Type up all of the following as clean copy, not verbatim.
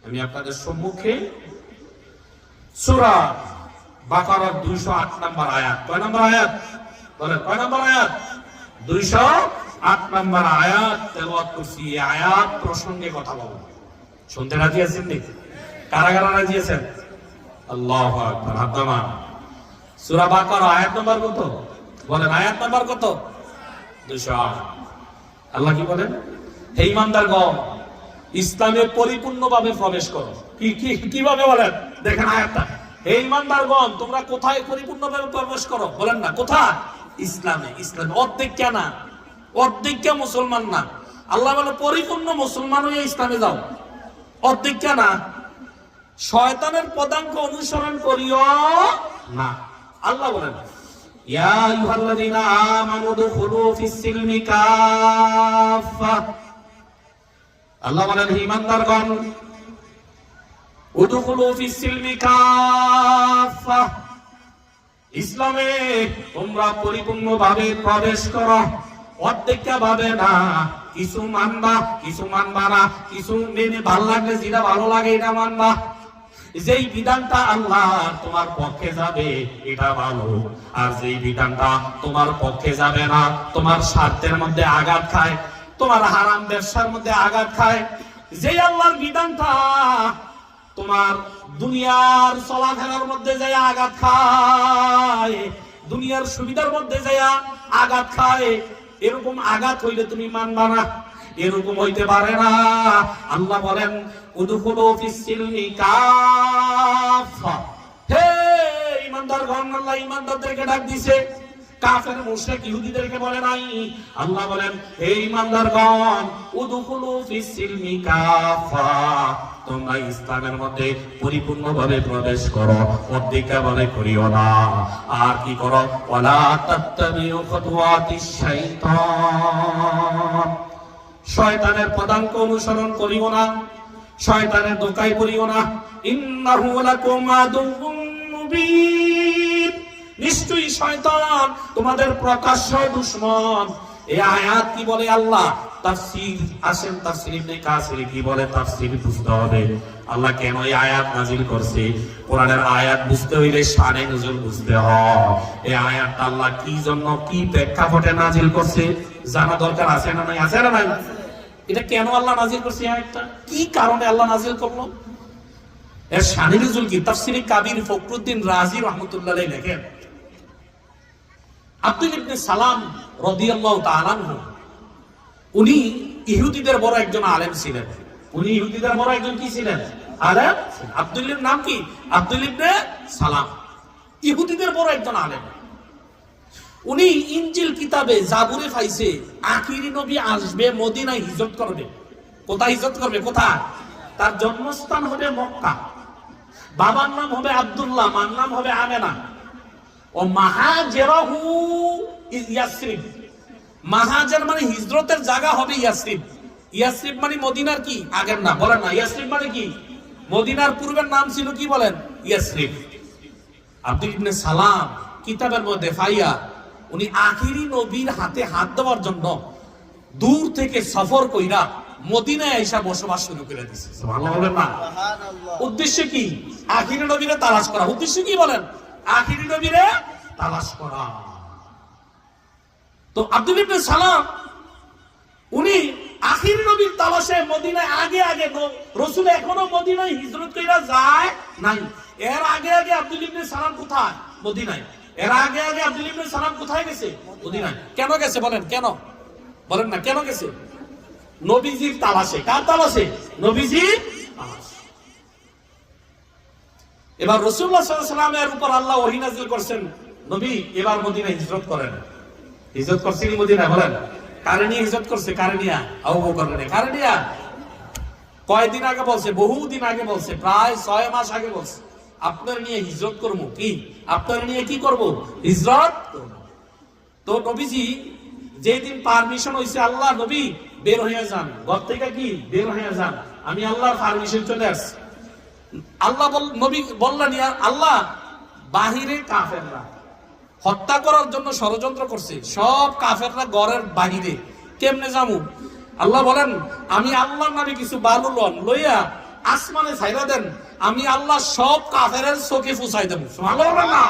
আমি আপনাদের সম্মুখে সূরা বাকারার 208 নম্বর আয়াত, কয় নম্বর আয়াত বলেন, কয় নম্বর আয়াত? 208 নম্বর আয়াত তেলাওয়াত করছি। এই আয়াত প্রসঙ্গে কথা বলবো। শুনতে রাজি আছেন নি? কারা কারা রাজি আছেন? আল্লাহু আকবার। হাত নামান। সূরা বাকারা আয়াত নম্বর কত বলেন? আয়াত নম্বর কত? 208। আল্লাহ কি বলেন? হে ঈমানদারগণ, ইসলামে পরিপূর্ণভাবে প্রবেশ করো। কিভাবে বলেন? দেখেন আয়াতটা। হে ঈমানদারগণ, তোমরা কোথায় পরিপূর্ণভাবে প্রবেশ করো? বলেন না কোথায়? ইসলামে। ইসলামে অর্ধেক কে না, অর্ধেক কে মুসলমান না। আল্লাহ বলে পরিপূর্ণ মুসলমান হয়ে ইসলামে যাও। অর্ধেক কে না। শয়তানের পদাঙ্ক অনুসরণ করিও না। আল্লাহ বলেন ইয়া আইয়ুহাল্লাযীনা আমানু দুখুলু ফিস-সিলমি কাফা। আল্লাহ বলেন হে ঈমানদারগণ, উদখুলু ফিস-সিলমি কাফা, ইসলামে তোমরা পরিপূর্ণভাবে প্রবেশ করো। অর্ধেক ভাবে না, কিছু মানবা কিছু মানবা না, কিছু মেনে ভালো লাগলে যেটা ভালো লাগে এটা মানবা। যেই বিধানটা আল্লাহ তোমার পক্ষে যাবে এটা ভালো, আর যেই বিধানটা তোমার পক্ষে যাবে না, তোমার স্বার্থের মধ্যে আঘাত খায়, তোমার হারাম ব্যবসার মধ্যে আঘাত খায়, যেই আল্লাহর বিধানটা তোমার দুনিয়ার চলাফেরার মধ্যে যায় আঘাত খায়, দুনিয়ার সুবিধার মধ্যে যায় আঘাত খায়, এরকম আঘাত হইলে তুমি মানবা না। এরকম হইতে পারে না। আল্লাহ বলেন উদখুলু ফিস-সিলমি কাফা। হে ঈমানদারগণ, আল্লাহ ঈমানদারদেরকে ডাক দিছে, কাফের মুশরিক ইহুদিদেরকে বলে নাই। আল্লাহ বলেন হে ঈমানদারগণ, উদখুলু ফিস-সিলমি কাফা, তোমরা ইসলামের মধ্যে পরিপূর্ণভাবে প্রবেশ করো, অর্ধেকভাবে করিও না। আর কি করো? ওয়ালা তাত্তাবিউ খুতুওয়াতিশ শাইতান, শয়তানের পদাঙ্ক অনুসরণ করিও না, শয়তানের দোকায় পড়িও না। ইন্নাহু লাকুম আদুউম মুবিন, নিশ্চয়ই শয়তান তোমাদের প্রকাশ্য দুশমন। এই আয়াত কি বলে আল্লাহ? তাফসীর আসেন, তাফসীর ইবনে কাসির কি বলে? তাফসীর বুঝতে হবে আল্লাহ কেন এই আয়াত নাযিল করছে। কোরআনের আয়াত বুঝতে হইলে শানে নুজুল বুঝতে হয়। এই আয়াতটা আল্লাহ কি জন্য, কি প্রেক্ষাপটে নাযিল করছে জানা দরকার আছে না নাই? আছে না নাই? এটা কেন আল্লাহ নাযিল করছে? এই আয়াতটা কি কারণে আল্লাহ নাযিল করলো? এর শানে নুজুল কি? তাফসীরে কাবীর ফখরুদ্দিন রাজি রাহমাতুল্লাহ আলাইহি লেখেন, আব্দুল ইবনে সালাম রাদিয়াল্লাহু তাআলা আনহু, উনি ইহুদিদের বড় একজন আলেম ছিলেন। উনি ইহুদিদের বড় একজন কি ছিলেন? আলেম। আব্দুল্লাহর নাম কি? আব্দুল ইবনে সালাম, ইহুদিদের বড় একজন আলেম। উনি ইনজিল কিতাবে জাবুরে পাইছে আখিরি নবী আসবে, মদিনায় হিজরত করবে। কোথায় হিজরত করবে? কোথায়? তার জন্মস্থান হবে মক্কা, বাবার নাম হবে আব্দুল্লাহ, মার নাম হবে আমেনা। ও মাহাজেরাহু ইয়াসরিব, মাহাজের মানে হিজরতের জায়গা হবে ইয়াসরিব। ইয়াসরিব মানে মদিনার কি আগের নাম? বলেন না। ইয়াসরিব মানে কি? মদিনার পূর্বের নাম ছিল কি? বলেন ইয়াসরিব। আব্দুল ইবনে সালাম কিতাবের মধ্যে ফাইয়া উনি আখিরি নবীর হাতে হাত দেওয়ার জন্য দূর থেকে সফর কইরা মদিনায় আইসা বসবাস শুরু করে দিয়েছে। সুবহানাল্লাহ না? উদ্দেশ্য কি? আখিরি নবীরে তালাশ করা। উদ্দেশ্য কি বলেন? আখিরি নবীরে তালাশ করা। তো আব্দুল ইবনে সালাম উনি আখিরি নবীর তালাশে মদিনায় আগে আগে, রাসূল এখনো মদিনায় হিজরত কইরা যায় নাই। এর আগে আগে আব্দুল ইবনে সালাম কোথায়? মদিনায়। এর আগে আগে আব্দুল ইবনে সালাম কোথায় গেছে? মদিনায়। কেন গেছে বলেন? কেন বলেন না? কেন গেছে? নবীজির তালাশে। কার তালাশে? নবীজির তালাশে। এবার রাসূলুল্লাহ সাল্লাল্লাহু আলাইহি ওয়াসাল্লামের উপর আল্লাহ ওহী নাযিল করছেন, নবী এবার মদিনায় হিজরত করেন। হিজরত করছেন মদিনায়। বলেন কারে নিয়ে হিজরত করছে? কারে নিয়ে? আবু বকর নিয়ে। কারে নিয়ে? কয়দিন আগে বলছে? বহুদিন আগে বলছে, প্রায় 6 মাস আগে বলছে আপনার নিয়ে হিজরত করবো। কি আপনার নিয়ে কি করব? হিজরত করব। তো নবীজি যেদিন পারমিশন হইছে, আল্লাহ নবী বের হয়ে যান ঘর থেকে, কি বের হয়ে যান, আমি আল্লাহর পারমিশন চলে আসছি। আল্লাহ নবী বললেন আল্লাহ, বাহিরে কাফেররা হত্যা করার জন্য ষড়যন্ত্র করছে, সব কাফেররা ঘরের বাহিরে, কেমনে যাবো? আল্লাহ বলেন আমি আল্লাহর নামে কিছু বালু লইয়া আসমানে ছাইরা দেন, আমি আল্লাহ সব কাফেরের চোখে ফুসাই দেব। সুবহানাল্লাহ না?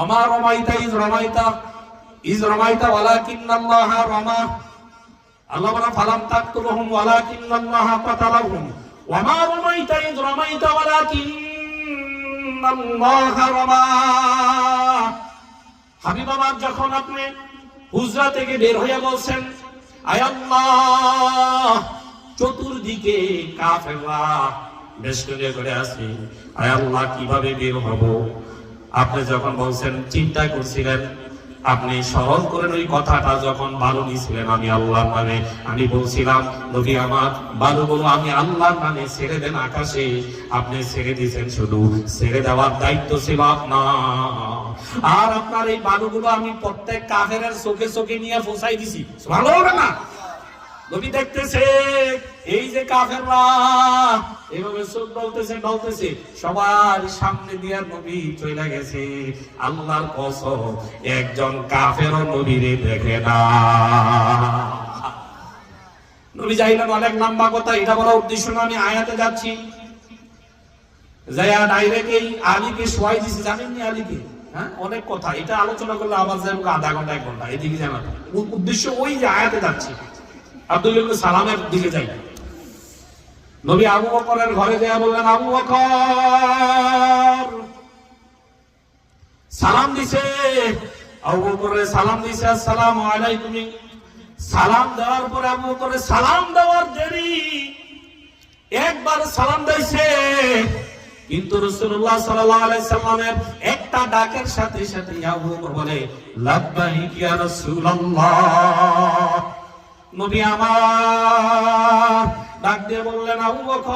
ওমা রমাইতা ইজ রমাইতা ওয়ালাকিন্নাল্লাহা রমা। আল্লাহ বলেন ফালাম তাকতুলুহুম ওয়ালাকিন্নাল্লাহা কাতালাহুম ওয়ামা রমাইতা ইজ রমাইতা ওয়ালাকিন্নাল্লাহা রমা। হাবিব আমার, যখন আপনি হুজরা থেকে বের হয়ে বলছেন, আয় আল্লাহ চতুর্দিকে কাফেররা বেষ্টনী করে আছে, আয় আল্লাহ কিভাবে বের হব? আপনি যখন বলছেন, চিন্তা করছিলেন, আপনি স্মরণ করেন ওই কথাটা যখন বালু নিয়েছিলেন আমি আল্লাহর নামে, আমি বলছিলাম নবী আমার বালুগুলো আমি আল্লাহর নামে ছেড়ে দেন আকাশে, আপনি ছেড়ে দিয়েছেন, শুধু ছেড়ে দেওয়ার দায়িত্ব ছিল আপনার। আর আপনার এই বালুগুলো আমি প্রত্যেক কাফেরের চোখে চোখে নিয়ে পৌঁছাই দিছি। ভালো হবে না? নবী দেখতেছে এই যে কাফেররা এভাবে চোখ ডলতেছে, সবার সামনে দিয়ে নবী চলে গেছে। আল্লাহর কসম, একজন কাফেরও নবীরে দেখে না। নবী যাইলেন, অনেক লম্বা কথা, এটা বলার উদ্দেশ্য না, আমি আয়াতে যাচ্ছি। যাইয়া ডাইরেক্ট এই আলীকে শোয়াই দিছে। জানেননি আলীকে? হ্যাঁ, অনেক কথা, এটা আলোচনা করলে আবার যাই আধা ঘন্টা 1 ঘন্টা, এদিকে জানা উদ্দেশ্য ওই যে আয়াতে যাচ্ছি। আব্দুল্লাহ ইবনে সালামের দিকে যাই। নবী আবু বকরের ঘরে যায়, বললেন আবু বকর সালাম দিছে। আবু বকরের সালাম দিছে, আসসালামু আলাইকুম। সালাম দেওয়ার পরে আবু বকরের সালাম দেওয়ার দেরি, একবার সালাম দিয়েছে, কিন্তু রাসূলুল্লাহ সাল্লাল্লাহু আলাইহি সাল্লামের একটা ডাকের সাথে সাথে আবু বকর বলে লাব্বাইক ইয়া রাসূলুল্লাহ। নবী আমার ডাক দিয়ে বললেন, আবু বকর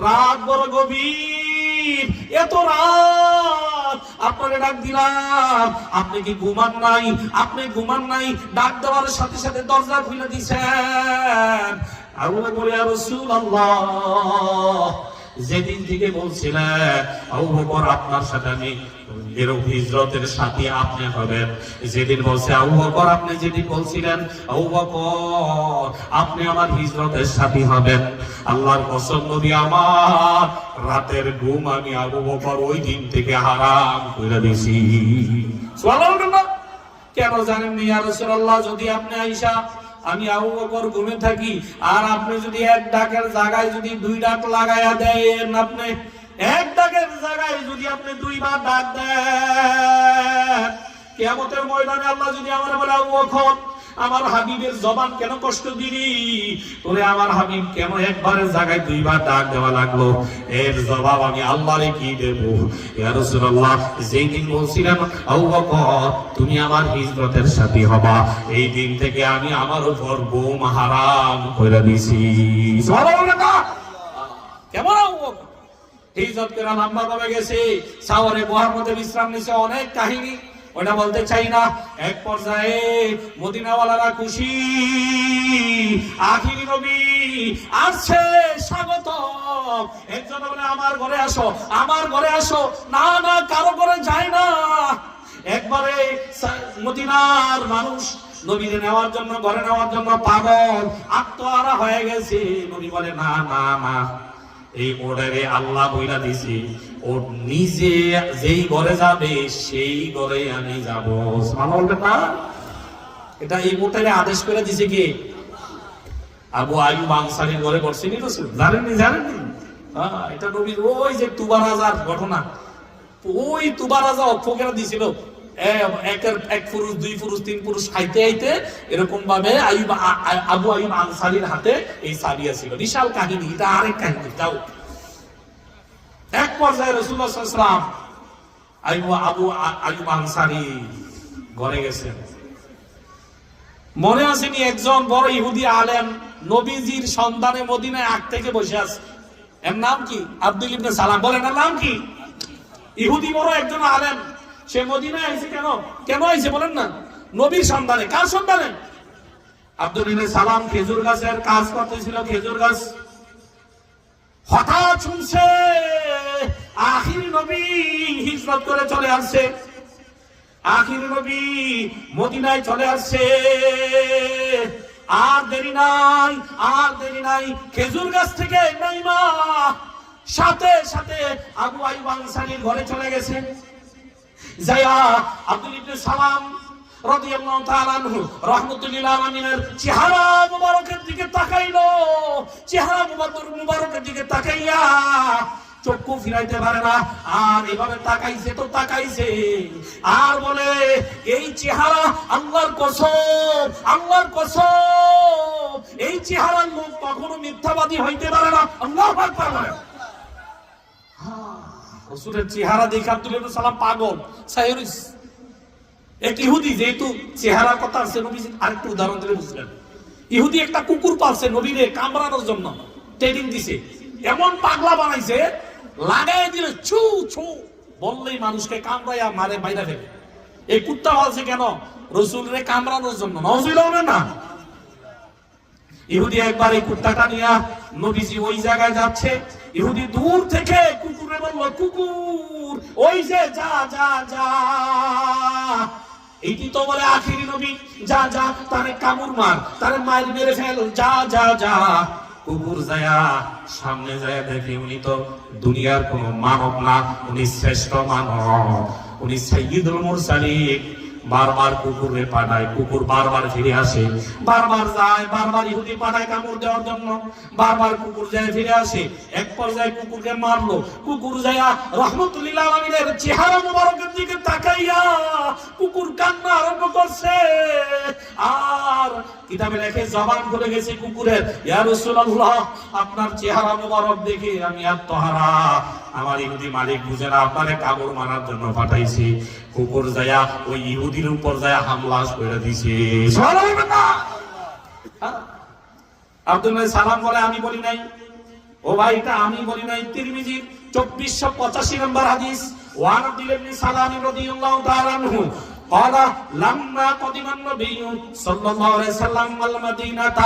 রাত বড় গভীর, এত রাত আপনাকে ডাক দিলাম, আপনি কি ঘুমান নাই? আপনি ঘুমান নাই? ডাক দেওয়ার সাথে সাথে দরজা খুলে দিয়েছেন। আবু বকর ইয়া রাসূলুল্লাহ, যেদিন থেকে বলছিলেন আবু বকর আপনার সাথে আমি হিজরতের সাথী আপনি হবেন, যেদিন বলছে আবু বকর, আপনি যেদিন বলছিলেন আবু বকর আপনি আমার হিজরতের সাথী হবেন, আল্লাহর কসম নবী আমার রাতের ঘুম আমি আবু বকর ওই দিন থেকে হারাম করে দিয়েছি। সুবহানাল্লাহ। কেন জানেন ইয়া রাসূলুল্লাহ? যদি আপনি আয়েশা আমি আবু বকর ঘুমে থাকি আর আপনি যদি এক ডাকের জায়গায় যদি 2 ডাক লাগায়া দেন, আপনি এক ডাকের জায়গায় যদি আপনি 2 বার ডাক দেন, কিয়ামতের ময়দানে আল্লাহ যদি আমার বলে আবু বকর আমার হাবিবের জবান কেন কষ্ট দিলি, তোরে আমার হাবিব কেন একবারের জায়গায় 2 বার ডাক দেওয়া লাগলো, এর জবাব আমি আল্লাহরে কি দেব? ইয়া রাসূলুল্লাহ, যেই দিন বলছিলাম আবু বকর তুমি আমার হিজরতের সাথী হবা, এই দিন থেকে আমি আমার উপর ঘুম হারাম করে দিয়েছি। সুবহানাল্লাহ। কেমন আবু বকর হিজরত করে লম্বা ভাবে গেছে, সাওয়ারে বহার মধ্যে বিশ্রাম নিছে, অনেক কাহিনী, ওটা বলতে চাই না। এক পর্যায়ে মদিনাওয়ালারা খুশি, আখিরি নবী আসছে, স্বাগত। একজন বলে আমার ঘরে আসো, আমার ঘরে আসো। না না, কারো ঘরে যায় না। একবারে মদিনার মানুষ নবীকে নেওয়ার জন্য, ঘরে নেওয়ার জন্য পাগল, আত্মহারা হয়ে গেছে। নবী বলে না না না, এই অর্ডারে আল্লাহ বইলা দিছি, ও নিজে যেই ঘরে যাবে সেই ঘরে আমি যাব। সুবহানাল্লাহ। এটা এই মোটারে আদেশ করে দিছে কি? আবু আইয়ুব আনসারীর ঘরে বসছিলেন রাসূল, জানেননি? হ্যাঁ, এটা নবীর ওই যে তুবা রাজার ঘটনা, ওই তুবা রাজা অক্ষকেরা দিছিল, এক পুরুষ 2 পুরুষ 3 পুরুষ খাইতে আইতে এরকম ভাবে আবু আইয়ুব আনসারীর হাতে এই সাবিয়া ছিল। বিশাল কাহিনী, এটা আরেক কাহিনী। যাও, এক পর্যায়ে রাসূলুল্লাহ সাল্লাল্লাহু আলাইহি ওয়াসাল্লাম আবু আইয়ুব আনসারী ঘরে গেছেন। মনে আসেনি একজন বড় ইহুদি আলেম নবীজির সন্ধানে মদিনায় আগ থেকে বসে আছে। এর নাম কি? আব্দুল্লাহ ইবনে সালাম। বলেন এর নাম কি? ইহুদি বড় একজন আলেম, সে মদিনায় আইছে কেন? কেন আইছে বলেন না? নবীর সন্ধানে। কার সন্ধানে? আব্দুল্লাহ ইবনে সালাম খেজুর গাছের কাজ করতেছিল, খেজুর গাছ। হঠাৎ শুনছে আখির নবী হিজরত করে চলে আসছে। আখির নবী মদিনায় চলে আসছে। আর দেরি নাই, আর দেরি নাই। খেজুর গাছ থেকে নাইমা সাথে সাথে আবু আইয়ুব আনসারীর ঘরে চলে গেছে। যায়া আব্দুল ইবনে সালাম রাদিয়াল্লাহু তাআলা আনহু রাহমাতুল্লিল আলামিনের চেহারা মুবারকের দিকে তাকাইলো। চেহারা মুবারকের দিকে তাকাইয়া চক্ষু ফিরাইতে পারে না। আর এভাবে তাকাইছে তো তাকাইছে, আর বলে এই চেহারা আল্লাহর কসম, আল্লাহর কসম, এই চেহারার লোক কখনো মিথ্যাবাদী হইতে পারে না। আল্লাহু আকবার বলে। রাসূলের চেহারা দেখে আব্দুল ইবনে সালাম পাগল। সাইরিস এক ইহুদি, যেহেতু চেহারার কথা আছে, নবী আরেকটু উদাহরণ দিলে বুঝলেন। ইহুদি একটা কুকুর পালছে নবীরে কামড়ানোর জন্য, ট্রেনিং দিছে, এমন পাগলা বানাইছে, লাগাই দিলে ছু ছু বললেই মানুষকে কামড়াইয়া মারে, বাইরে ফেলে। এই কুত্তা পালছে কেন? রাসূলরে কামড়ানোর জন্য। নাউজুবিল্লাহ না। ইহুদি একবার এই কুত্তাটা নিয়ে নবীজি ওই জায়গায় যাচ্ছে, ইহুদি দূর থেকে কুকুরে বলল, কুকুর ওই যে যা যা যা, এইটি তো বলে আখিরি নবী, যা যা তারে কামড় মার, তারে মার মেরে ফেল, যা যা যা। কুকুর যায়া সামনে যায় দেখে উনি তো দুনিয়ার কোন মানব না, উনি শ্রেষ্ঠ মানব, উনি সাইয়্যিদুল মুরসালিন। বারবার কুকুরে পাঠায়, কুকুর বারবার ফিরে আসে, বারবার যায়, বারবার ইহুদি পাঠায় কামড় দেওয়ার জন্য, বারবার কুকুর যায় ফিরে আসে। এক পর্যায়ে কুকুরকে মারলো। কুকুর যায়া রাহমাতুল্লিল আলামিনের চেহারা মুবারকের দিকে তাকাইয়া কুকুর কান্না আরম্ভ করছে। আর কিতাবে লেখে জবান খুলে গেছে কুকুরের, ইয়া রাসূলুল্লাহ, আপনার চেহারা মুবারক দেখে আমি আত্মহারা, আমার ইহুদি মালিক বুঝে না, আপনারে কামড় মারার জন্য পাঠাইছি। কুকুর যায়া ওই ইহুদির উপর যায়া হামলা করে দিছে। আব্দুল সালাম বলে, আমি বলি নাই। ও ভাই, এটা আমি বলি নাই। তিরমিজি 2485 নম্বর হাদিস। ওয়ান আব্দুল ইবনে সালাম রাদিয়াল্লাহু তাআলা আনহু قال لما قدم النبي صلى الله عليه وسلم المدينة।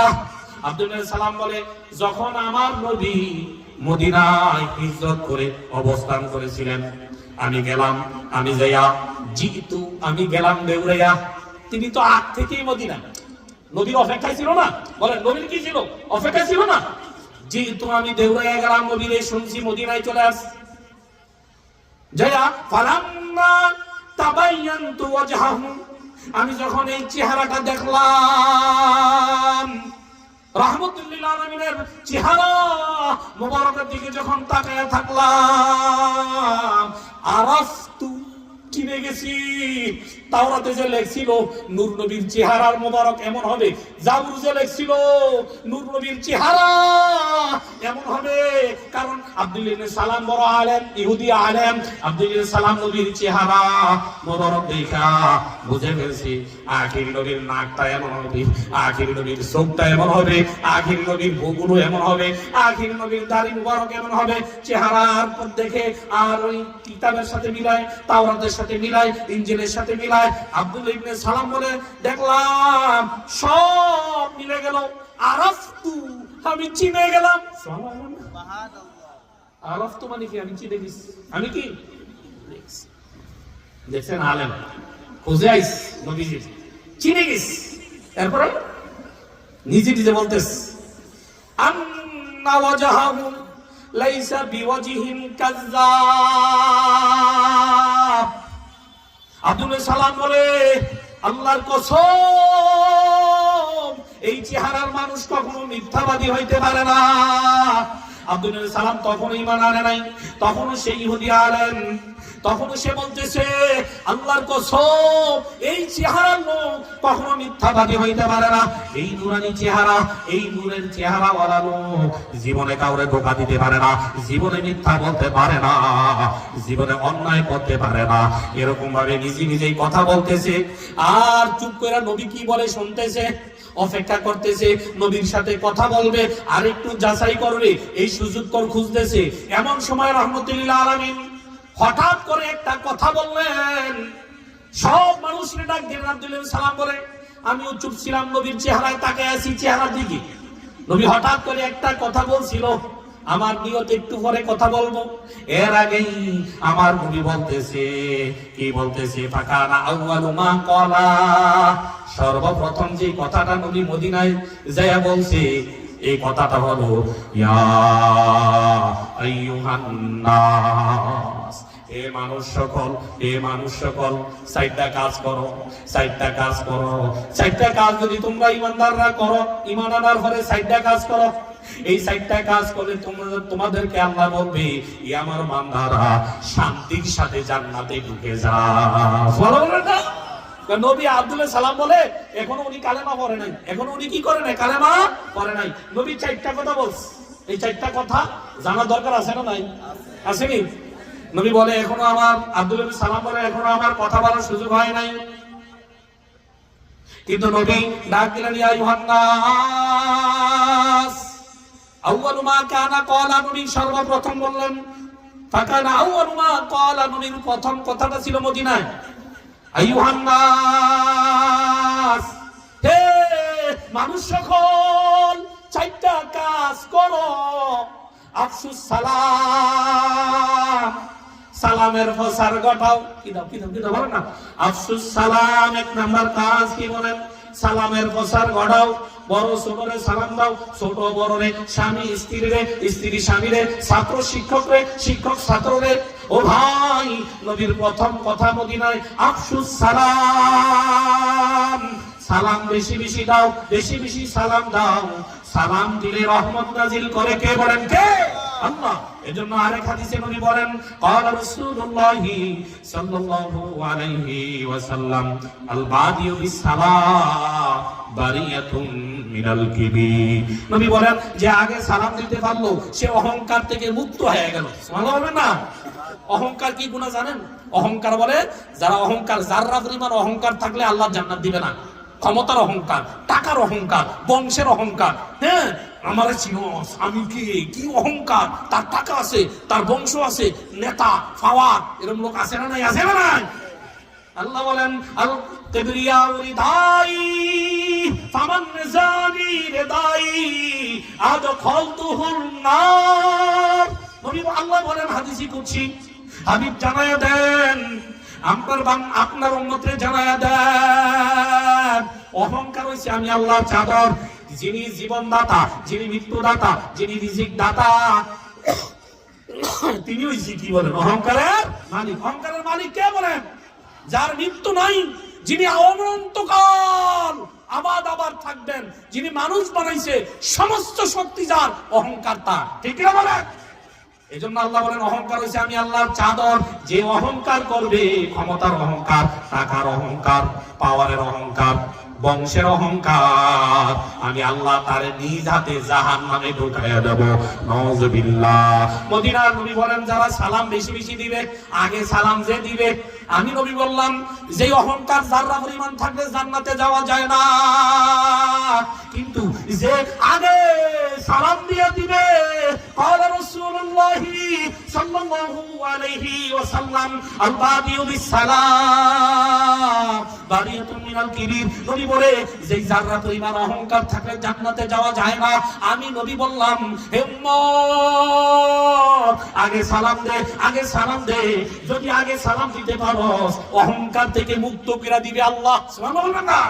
আব্দুল সালাম বলে, যখন আমার নবী মদিনায় হিজরত করে অবস্থান করেছিলেন, আমি গেলাম, আমি যাইয়া জিতু, আমি গেলাম দেউরাইয়া। তিনি তো আগ থেকেই মদিনা, নবীর অপেক্ষায় ছিল না। বলেন, নবীর কি ছিল? অপেক্ষা ছিল না। জিতু, আমি দেউরাইয়া গেলাম, নবীরে শুনছি মদিনায় চলে আস। যাইয়া ফালাম্মা তাবায়্যানতু ওয়াজহাহু, আমি যখন এই চেহারাটা দেখলাম, রাহমাতুল্লিল আলামিনের চেহারা মুবারকের দিকে যখন তাকায়া থাকলাম, আরাফতু, চিনে গেছি। তাওরাতে যে লেখছিল নূর নবীর চেহারার মুবারক এমন হবে, জাবুর যে লেখছিল নূর নবীর চেহারা এমন হবে, কারণ আব্দুল ইবনে সালাম বড় আলেম, ইহুদি আলেম। আব্দুল ইবনে সালাম নবীর চেহারা মুবারক দেখা বুঝে ফেলছি, আখির নবীর নাকটা এমন হবে, আখির নবীর চোখটা এমন হবে, আখির নবীর ভুগুলো এমন হবে, আখির নবীর দাড়ি মুবারক এমন হবে। চেহারার পর দেখে আর ওই কিতাবের সাথে মিলায়, তাওরাতের সাথে মিলায়, ইনজিলের সাথে মিলায়। আব্দুল ইবনে সালাম বলে, দেখলাম সব মিলে গেল। আরাফতু, আমি চিনে গেলাম। সুবহানাল্লাহ। আরাফতু মানে কি? আমি চিনে গেছি। আমি কি দেখছেন? আলেম খুঁজে আইস, নবীজি চিনে গেছি। এরপরে নিজে নিজে বলতেস, আন্না ওয়াজহাহু লাইসা বিওয়াজহিন কাযযাব। আব্দুল সালাম বলে, আল্লাহর কসম, এই চেহারার মানুষ কখনো মিথ্যাবাদী হইতে পারে না। আব্দুল সালাম তখন ঈমান আনে নাই, তখনও সেই ইহুদি আলেম, তখনও সে বলতেছে, আল্লাহর কসম, এই চেহারার লোক কখনো মিথ্যাবাদী হইতে পারে না। এই নুরানি চেহারা, এই নূরের চেহারা ওয়ালা লোক জীবনে কাউরে ধোঁকা দিতে পারে না, জীবনে মিথ্যা বলতে পারে না, জীবনে অন্যায় করতে পারে না। এরকম ভাবে নিজে নিজেই কথা বলতেছে, আর চুপ করে নবী কি বলে শুনতেছে, অপেক্ষা করতেছে, নবীর সাথে কথা বলবে, আর একটু যাচাই করবে, এই সুযোগ খুঁজতেছে। এমন সময় রাহমাতুল্লিল আলামিন হঠাৎ করে একটা কথা বললেন। সব মানুষকে ডাক দিয়ে আব্দুল সালাম বলে, আমিও চুপ ছিলাম, নবীর চেহারায় তাকায় আছি, চেহারার দিকে। নবী হঠাৎ করে একটা কথা বলছিল, আমার নিয়ত একটু পরে কথা বলবো, এর আগেই আমার নবী বলতেছে, কি বলতেছে? ফাকানা আউয়ালু মা ক্বালা, সর্বপ্রথম যে কথাটা নবী মদিনায় যায়া বলছে, এই কথাটা হলো ইয়া আইয়ুহান নাস, এ মানুষ সকল, এ মানুষ সকল, চারটা কাজ করো, চারটা কাজ করো, চারটা কাজ যদি তোমরা ইমানদাররা করো, ইমান আনার পরে চারটা কাজ করো, এই চারটা কাজ করলে তোমাদেরকে আল্লাহ বলবে, ই আমার বান্দারা শান্তির সাথে জান্নাতে ঢুকে যাও। নবী আব্দুল্লাহ সালাম বলে, এখনো উনি কালেমা পড়ে নাই, এখনো উনি কি করে নাই? কালেমা পড়ে নাই। নবী চারটা কথা বলছে, এই চারটা কথা জানা দরকার আছে না নাই? আসেনি? নবী বলে, এখনো আমার আব্দুল্লাহ সালাম বলে, এখনো আমার কথা বলার সুযোগ হয় নাই। কিন্তু নবী ডাক দিলেন, ইয়া আইয়ুহান নাস, আউয়ালু মা কানা ক্বালা, নবী সর্বপ্রথম বললেন, ফাকানা আউয়ালু মা ক্বালা, নবীর প্রথম কথাটা ছিল মদিনায়, আইয়ুহান নাস, হে মানুষ সকল, চারটা কাজ করো। আফসুস সালাম, সালামের প্রসার ঘটাও। কি দাও, কি দাও, কি দাও বলেন না? আফসুস সালাম, এক নাম্বার কাজ কি বলেন? সালামের প্রসার ঘটাও। বড় ছোটরে সালাম দাও, ছোট বড়রে, স্বামী স্ত্রীরে, স্ত্রী স্বামীরে, ছাত্র শিক্ষকরে, শিক্ষক ছাত্ররে। ও ভাই, নবীর প্রথম কথা মদিনায় আফসুস সালাম, সালাম বেশি বেশি দাও, বেশি বেশি সালাম দাও। সালাম দিলে রহমত নাজিল করে কে বলেন? কে? আল্লাহ। এজন্য আরেক হাদিসে নবী বলেন, ক্বালা রাসূলুল্লাহ সাল্লাল্লাহু আলাইহি ওয়াসাল্লাম, আল বাদিউ বিস সালাম বারিয়াতুন মিনাল কিবির। নবী বলেন, যে আগে সালাম দিতে পারলো সে অহংকার থেকে মুক্ত হয়ে গেল। সুবহানাল্লাহ বলেন না? অহংকার কি গুনাহ জানেন? অহংকার বলে, যারা অহংকার, যাররা পরিমাণ অহংকার থাকলে আল্লাহ জান্নাত দিবে না। ক্ষমতার অহংকার, টাকার অহংকার, বংশের অহংকার, হ্যাঁ আমার চিনস, আমি কি অহংকার, তার টাকা আছে, তার বংশ আছে, নেতা পাওয়ার, এরকম লোক আছে না নাই? আছে না নাই? আল্লাহ বলেন, আল কিবরিয়া রিদাই ফামান জানি রিদাই আদখালতুহুন নার। নবী আল্লাহ বলেন হাদিসে কুদসি, হাবিব জানায়া দেন, আপনার উম্মতরে জানায়া দেন, অহংকার হইছে আমি আল্লাহর চাদর, যিনি জীবনদাতা, যিনি মৃত্যুদাতা, যিনি রিজিক দাতা, তিনি হইছে কি বলেন? অহংকারের মালিক। অহংকারের মালিক কে বলেন? যার মৃত্যু নাই, যিনি অনন্তকাল আবাদ আবাদ থাকবেন, যিনি মানুষ বানাইছে, সমস্ত শক্তি যার, অহংকার তার। ঠিক না বলেন? এই জন্য আল্লাহ বলেন, অহংকার হয়েছে আমি আল্লাহর চাদর। যে অহংকার করবে, ক্ষমতার অহংকার, টাকার অহংকার, পাওয়ারের অহংকার, বংশের অহংকার, আমি আল্লাহ তার নিজ হাতে জাহান্নামে ঢুকাইয়া দেব। নাউযুবিল্লাহ। মদিনার নবী বলেন, যারা সালাম বেশি বেশি দিবে, আগে সালাম যে দিবে, আমি নবী বললাম, যে অহংকার যাররা পরিমাণ থাকলে জান্নাতে যাওয়া যায় না, কিন্তু যে আগে সালাম দিয়ে দিবে, ক্বালা রাসূলুল্লাহ সাল্লাল্লাহু আলাইহি ওয়াসাল্লাম, আল বাদিউ বিস সালাম বারিয়াতুন মিনাল কিবির। নবী বলে, যে যাররা পরিমাণ অহংকার থাকলে জান্নাতে যাওয়া যায় না, আমি নবী বললাম, হে উম্মত, আগে সালাম দে, আগে সালাম দে। যদি আগে সালাম দিতে পারো, অহংকার থেকে মুক্ত করে দিবে আল্লাহ। সুবহানাল্লাহ না?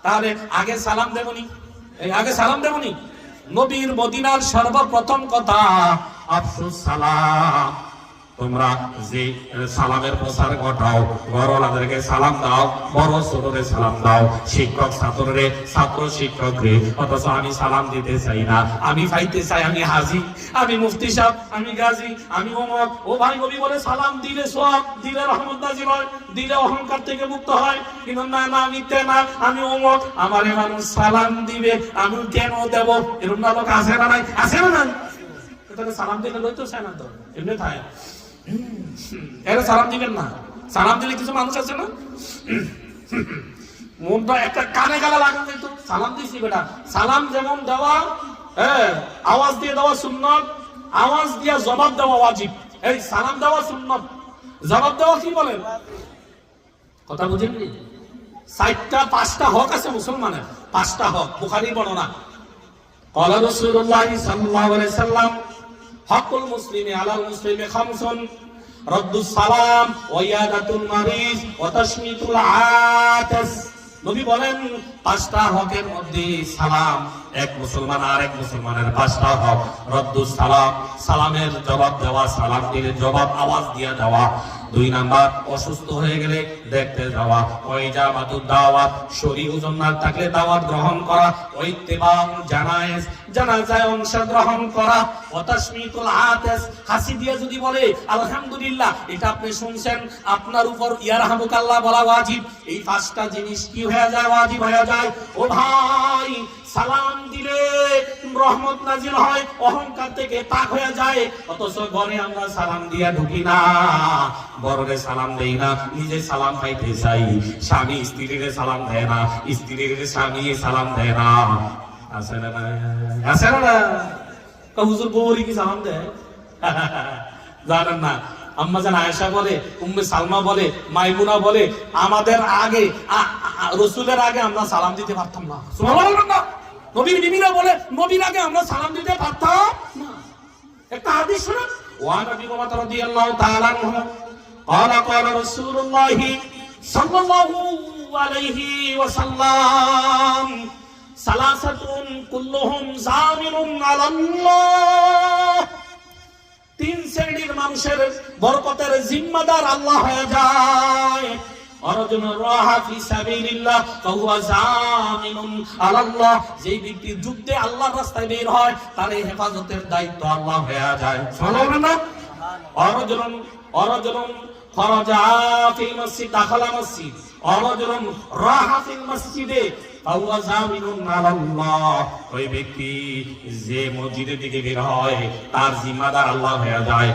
তাহলে আগে সালাম দেবনি, আগে সালাম দেবনি। নবীর মদিনার সর্বপ্রথম কথা আফসুস সালাম। তোমরা যে সালামের প্রসার ঘটাও, বড়দেরকে সালাম দাও, বড় ছোটরে সালাম দাও, শিক্ষক ছাত্ররে, ছাত্র শিক্ষকরে। অথচ আমি সালাম দিতে চাই না, আমি পাইতে চাই আমি হাজি, আমি মুফতি সাহেব, আমি গাজী, আমি অমুক। ও ভাই, নবী বলে সালাম দিলে সওয়াব, দিলে রহমত নাজিল হয়, দিলে অহংকার থেকে মুক্ত হয়। কিন্তু না না, নিতে না, আমি অমুক, আমারে মানুষ সালাম দিবে, আমি কেন দেব? এরকম না লোক আছে না নাই? আছে না নাই? তাহলে সালাম দিলে লইতো চায় না তো, এমনি থাকে। এরা সালাম দিবেন না। সালাম দিলে কিছু মানুষ আছে না, মনটা একটা কানে গালা লাগানো যেত, সালাম দিছি বেটা। সালাম যেমন দেওয়া, আওয়াজ দিয়ে দেওয়া সুন্নত, আওয়াজ দিয়ে জবাব দেওয়া ওয়াজিব। এই সালাম দেওয়া সুন্নত, জবাব দেওয়া কি বলেন? কথা বুঝেননি? 4টা-5টা হক আছে মুসলমানের, 5টা হক। বুখারীর বর্ণনা, ক্বালা রাসূলুল্লাহ সাল্লাল্লাহু আলাইহি সাল্লাম, হকুল মুসলিমি আলাল মুসলিমি খামসুন, রদ্দুস সালাম, ওয়া ইয়াদাতুল মারিজ, ওয়া তাশমিতুল আতাস। নবী বলেন 5টা হকের মধ্যে সালাম, এক মুসলমান আর এক মুসলমানের 5টা হক। রদ্দুস সালাম, সালামের জবাব দেওয়া, সালাম দিলে জবাব আওয়াজ দিয়ে দেওয়া। 2 নাম্বার, অসুস্থ হয়ে গেলে দেখতে যাওয়া। ওই জামাতুদ দাওয়াত, শরীর ওজন না থাকলে দাওয়াত গ্রহণ করা। ওই ইত্তিবাউ জানায়েজ, জানাজায় অংশগ্রহণ করা। ওয়া তাশমিতুল আতাস, হাসি দিয়ে যদি বলে আলহামদুলিল্লাহ, এটা আপনি শুনছেন, আপনার উপর ইয়ারহামুকাল্লাহ বলা ওয়াজিব। এই 5টা জিনিস কি হয়ে যায়? ওয়াজিব হয়ে যায়। ও ভাই, সালাম দিলে রহমত নাজিল হয়, অহংকার থেকে তাক হয়ে যায়। অথচ ঘরে আমরা সালাম দিয়া ঢুকি না, বড়রে সালাম দেই না, নিজে সালাম পাইতে চাই। স্বামী স্ত্রীরে সালাম দেয় না, স্ত্রীর স্বামী সালাম দেয় না। আছে না? আছে না? হুজুর বউরি কি সালাম দেয়? জানেন না? আম্মা জান আয়েশা বলে, উম্মে সালমা বলে, মাইমুনা বলে, আমাদের আগে রাসূলের আগে আমরা সালাম দিতে পারতাম না। সুবহানাল্লাহ। নবীর বিবিরা বলে, নবীর আগে আমরা সালাম দিতে পারতাম না। একটা হাদিস শুনুন। ওয়া নবী মুহাম্মদ রাদিয়াল্লাহু তাআলা আনহু قال قال رسول الله صلى الله عليه وسلم ثلاثه كلهم زامن على الله। 3 শ্রেণীর মানুষের বরকতের জিম্মাদার আল্লাহ হয়ে যায়। অরজুন রাহা ফি সাবিলিল্লাহ ফাহুয়া জামিনুন আলাল্লাহ। যেই ব্যক্তি যুদ্ধে আল্লাহর রাস্তায় বের হয়, তার এই হেফাজতের দায়িত্ব আল্লাহ হয়ে যায়। সুবহানাল্লাহ। অরজুন খরাজা ফিল মসজিদ দাখালা মসজিদ, অরজুন রাহা ফিল মসজিদে ফাহুয়া জামিনুন আলাল্লাহ। ওই ব্যক্তি যে মসজিদের দিকে বের হয়, তার জিম্মাদার আল্লাহ হয়ে যায়।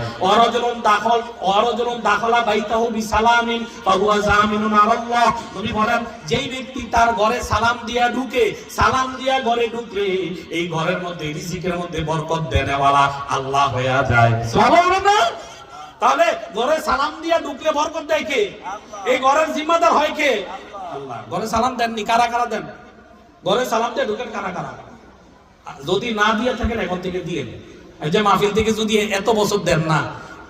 অরজুন দাখালা বাইতাহু বিসালামিন ফাহুয়া জামিনুন আলাল্লাহ। নবী বলেন, যেই ব্যক্তি তার ঘরে সালাম দিয়া ঢুকে, সালাম দিয়া ঘরে ঢুকলে এই ঘরের মধ্যে রিজিকের মধ্যে বরকত দেনেওয়ালা আল্লাহ হয়ে যায়। সুবহানাল্লাহ। তাহলে ঘরে সালাম দিয়া ঢুকলে বরকত দেয় কে? এই ঘরের জিম্মাদার হয় কে? আল্লাহ। ঘরে সালাম দেননি, কারা কারা দেন? ঘরে সালাম দিয়ে ঢুকেন কারা কারা? যদি না দিয়ে থাকেন এখন থেকে দিয়ে। এই যে মাহফিল থেকে যদি এত বছর দেন না,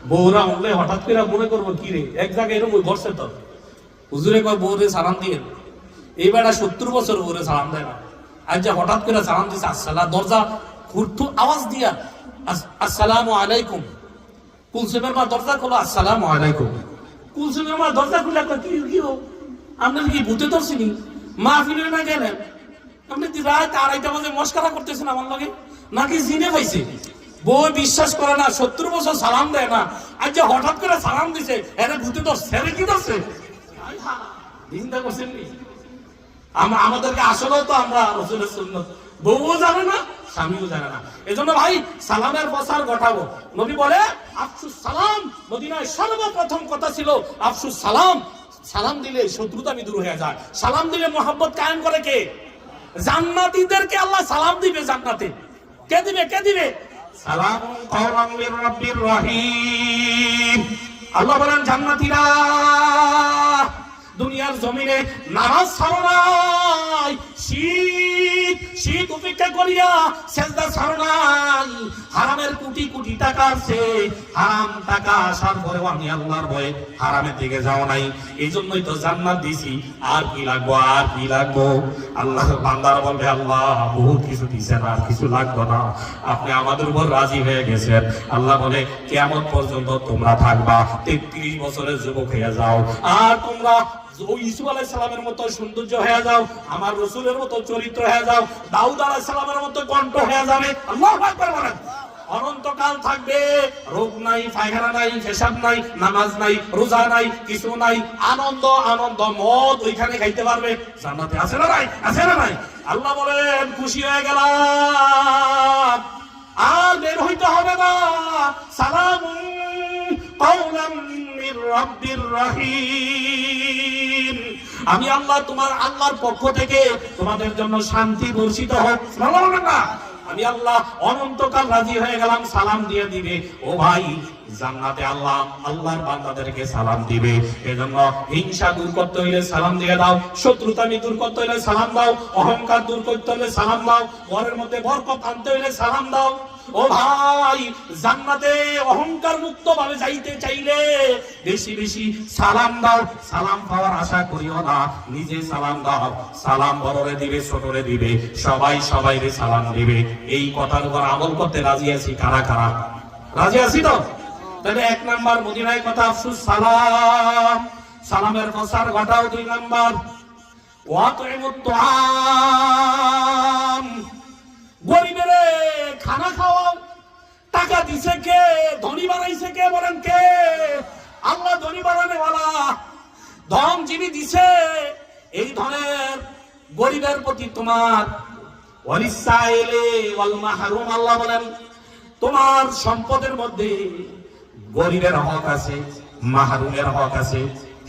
বউরা উঠলে হঠাৎ করে মনে করবো কি রে, এক জায়গায় এরকম ঘরছে তো হুজুরে কয় বউরে সালাম দিয়ে। এই বেটা 70 বছর বউরে সালাম দেয় না, আর যে হঠাৎ করে সালাম দিচ্ছে আসসালাম, দরজা খুঁড়তো আওয়াজ দিয়া আসসালামু আলাইকুম। কুলসুমের মা দরজা খোলো, আসসালামু আলাইকুম। কুলসুমের মা দরজা খুলে কি হো, আপনার কি ভূতে ধরছিনি? মাহফিলে না গেলেন, আপনি রাত 2:30 বাজে মস্কারা করতেছেন আমার লগে, নাকি জিনে পাইছে? বউ বিশ্বাস করে না, 70 বছর সালাম দেয় না, আর যে হঠাৎ করে সালাম দিছে, এরা ভূতে ধরছে, কি ধরছে? চিন্তা করছেন নি? আমাদেরকে আসলেও তো আমরা রাসূলের সুন্নাত বউও জানে না, স্বামীও জানে না। এজন্য ভাই সালামের প্রসার ঘটাবো। নবী বলে আফসুস সালাম। মদিনায় সর্বপ্রথম কথা ছিল আফসুস সালাম। সালাম দিলে শত্রুতা দূর হয়ে যায়। সালাম দিলে মহব্বত কায়েম করে কে? জান্নাতীদেরকে আল্লাহ সালাম দিবে জান্নাতে। কে দিবে? কে দিবে? সালামুন কাওলাম মির রাব্বির রহিম। আল্লাহ বলেন জান্নাতীরা দুনিয়ার জমিনে নামাজ ছাড়ো নাই, শীত উপেক্ষা করিয়া সেজদা ছাড়ো নাই, হারামের কোটি কোটি টাকা আছে, হারাম টাকা আসার পরেও আমি আল্লাহর ভয়ে হারামের দিকে যাও নাই, এই জন্যই তো জান্নাত দিছি। আর কি লাগবো? আর কি লাগবো? আল্লাহ বান্দারা বলবে আল্লাহ বহুত কিছু দিছেন, আর কিছু লাগবে না, আপনি আমাদের উপর রাজি হয়ে গেছেন। আল্লাহ বলে কিয়ামত পর্যন্ত তোমরা থাকবা, 33 বছরের যুবক হয়ে যাও, আর তোমরা ইউসুফ আলাইহিস সালামের মতো সৌন্দর্য হয়ে যাও, আমার রাসূলের মতো চরিত্র হয়ে যাও, দাউদ আলাইহিস সালামের মতো কণ্ঠ হয়ে যাবে। আল্লাহু আকবার বলেন। অনন্তকাল থাকবে, রোগ নাই, পায়খানা নাই, পেশাব নাই, নামাজ নাই, রোজা নাই, কিছু নাই, আনন্দ আনন্দ, মদ ওইখানে খাইতে পারবে। জান্নাতে আছে না নাই? আছে না নাই? আল্লাহ বলেন খুশি হয়ে গেলাম, আর বের হইতে হবে না। সালামুন কাওলাম মির রাব্বির রহিম। আমি আল্লাহ, তোমার আল্লাহর পক্ষ থেকে তোমাদের জন্য শান্তি বর্ষিত হোক। সুবহানাল্লাহ। আমি আল্লাহ অনন্তকাল রাজি হয়ে গেলাম, সালাম দিয়ে দিবে। ও ভাই, জান্নাতে আল্লাহ আল্লাহর বান্দাদেরকে সালাম দিবে। এজন্য হিংসা দূর করতে হইলে সালাম দিয়ে দাও, শত্রুতামি দূর করতে হইলে সালাম দাও, অহংকার দূর করতে হইলে সালাম দাও, ঘরের মধ্যে বরকত আনতে হইলে সালাম দাও। ও ভাই, জান্নাতে অহংকার মুক্ত ভাবে যাইতে চাইলে বেশি বেশি সালাম দাও। সালাম পাওয়ার আশা করিও না, নিজে সালাম দাও। সালাম বড়রে দিবে, ছোটরে দিবে, সবাই সবাইরে সালাম দিবে। এই কথার উপর আমল করতে রাজি আছি কারা কারা? রাজি আছি তো? তাহলে 1 নাম্বার মদিনায় কথা আফসুস সালাম, সালামের প্রসার ঘটাও। 2 নাম্বার ওয়াতইমুত তুআম, গরিবের খানা খাওয়াও। টাকা দিছে কে? ধনী বানাইছে কে? বলেন কে? আল্লাহ ধনী বানানে ওয়ালা। ধন যিনি দিছে, এই ধনের গরিবের প্রতি তোমার ওয়ালিসাইলে ওয়াল মাহরুম, আল্লাহ বলেন তোমার সম্পদের মধ্যে গরিবের হক আছে, মাহরুমের হক আছে।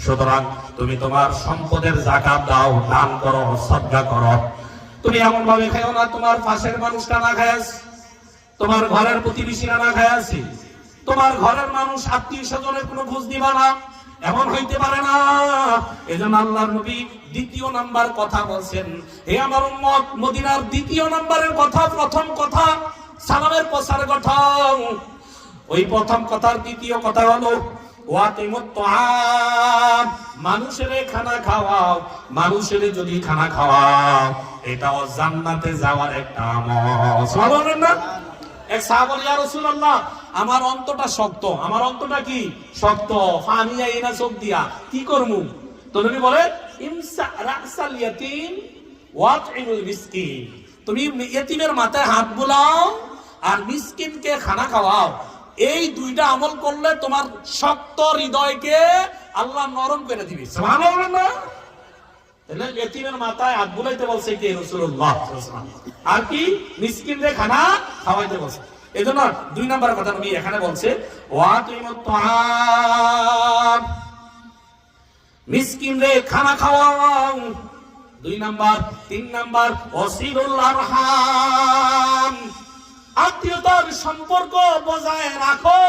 সুতরাং তুমি তোমার সম্পদের যাকাত দাও, দান করো, সদকা করো। তুমি এমন ভাবে খাও না তোমার পাশের মানুষটা না খায় আছে, তোমার ঘরের প্রতিবেশীরা না খায় আছে, তোমার ঘরের মানুষ আত্মীয় স্বজনের কোনো খোঁজ দিবা না, এমন হইতে পারে না। এজন্য আল্লাহর নবী 2 নাম্বার কথা বলছেন, হে আমার উম্মত, মদিনার 2 নাম্বারের কথা, প্রথম কথা সালামের প্রসার ঘটাও। ওই প্রথম কথার 2 কথা হলো ওয়াতিমুত তুআম, মানুষের খানা খাওয়াও। মানুষের যদি খানা খাওয়াও, এটাও জান্নাতে যাওয়ার একটা আমল। সুবহানাল্লাহ না? এক সাহাবা ইয়া রাসূলুল্লাহ, আমার অন্তটা শক্ত। আমার অন্তটা কি? শক্ত। পানি আই না চোখ দিয়া, কি করমু? তো নবী বলে ইমসা রাসাল ইয়াতীম ওয়াতইমুল মিসকিন, তুমি ইয়েতিমের মাথায় হাত বুলাও আর মিসকিনকে খানা খাওয়াও। এই 2টা আমল করলে তোমার শক্ত হৃদয়কে আল্লাহ নরম করে দিবে। সুবহানাল্লাহ না? তাহলে ইয়েতিমের মাথায় হাত বুলাইতে বলছে কে? রাসূলুল্লাহ সাল্লাল্লাহু আলাইহি ওয়াসাল্লাম। আর কি? মিসকিনরে খানা খাওয়াইতে বলছে। এজন্য 2 নাম্বার কথা নবী এখানে বলছে ওয়াতিমুত তুআম, মিসকিনরে খানা খাওয়াও। 2 নাম্বার। 3 নাম্বার ওয়াসিলুল আরহাম, আত্মীয়তার সম্পর্ক বজায় রাখো।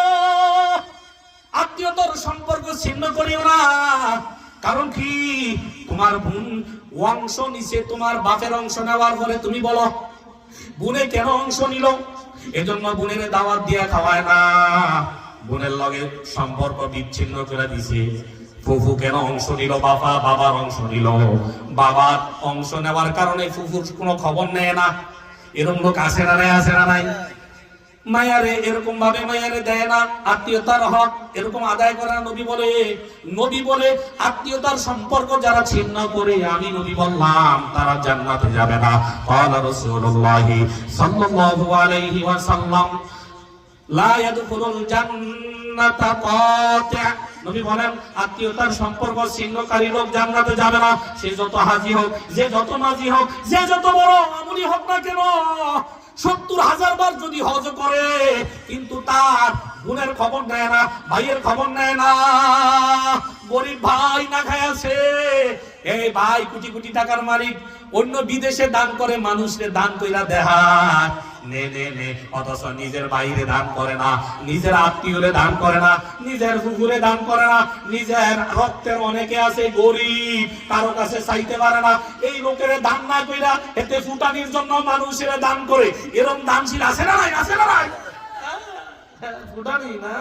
আত্মীয়তার সম্পর্ক ছিন্ন করিও না। কারণ কি? তোমার বোন অংশ নিছে, তোমার বাপের অংশ নেওয়ার পরে তুমি বলো বোনে কেন অংশ নিল? এজন্য বোনের দাওয়াত দিয়া খাওয়ায় না, বোনের লগে সম্পর্ক বিচ্ছিন্ন করে দিছে। ফুফু কেন অংশ নিল? বাবার অংশ নিল। বাবার অংশ নেওয়ার কারণে ফুফুর কোনো খবর নেয় না। এরকম লোক আসে না নাই? আসে না নাই? মায়ারে এরকম ভাবে মায়ারে দেয় না, আত্মীয়তার হক এরকম আদায় করে না। নবী বলে আত্মীয়তার সম্পর্ক যারা ছিন্ন করে, আমি নবী বললাম তারা জান্নাতে যাবে না। ক্বালা রাসূলুল্লাহ সাল্লাল্লাহু আলাইহি ওয়াসাল্লাম লা ইয়াদখুলুল জান্নাতা কাতি', নবী বলেন আত্মীয়তার সম্পর্ক ছিন্নকারী লোক জান্নাতে যাবে না। সে যত হাজী হোক, যে যত মাঝি হোক, যে যত বড় আমলি হোক না কেন, 70,000 বার যদি হজ করে, কিন্তু তার বোনের খবর নেয় না, ভাইয়ের খবর নেয় না। গরিব ভাই না খায় আছে, এই ভাই কোটি কোটি টাকার মালিক, অন্য বিদেশে দান করে, মানুষের দান কইরা দেখায় নে নে নে, অথচ নিজের বাইরে দান করে না, নিজের আত্মীয়রে দান করে না, নিজের কুকুরে দান করে না। নিজের রক্তের অনেকে আছে গরিব, কারো কাছে চাইতে পারে না, এই লোকের দান না কইরা এতে ফুটানির জন্য মানুষের দান করে। এরকম দানশীল আছে না নাই? আছে না নাই? ফুটানি না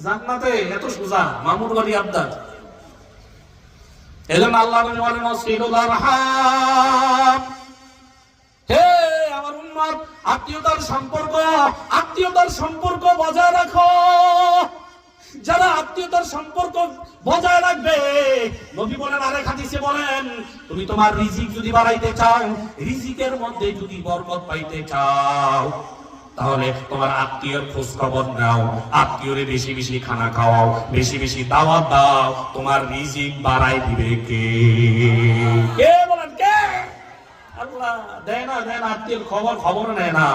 জান্নাতে এত সোজা, মামুর বাড়ি আবদার। এজন্য আল্লাহ নবী বলেন ওয়াসিলুল আরহাম, হে আমার উম্মত, আত্মীয়তার সম্পর্ক বজায় রাখো। যারা আত্মীয়তার সম্পর্ক বজায় রাখবে, নবী বলেন আরেক হাদিসে বলেন, তুমি তোমার রিজিক যদি বাড়াইতে চাও, রিজিকের মধ্যে যদি বরকত পাইতে চাও, তাহলে তোমার আত্মীয়র খোঁজ খবর নাও, আত্মীয়রে বেশি বেশি খানা খাওয়াও, বেশি বেশি দাওয়াত দাও। তোমার রিজিক বাড়াই দিবে কে? কে বলেন? কে? আল্লাহ। দেয় না আত্মীয়র খবর নেয় না।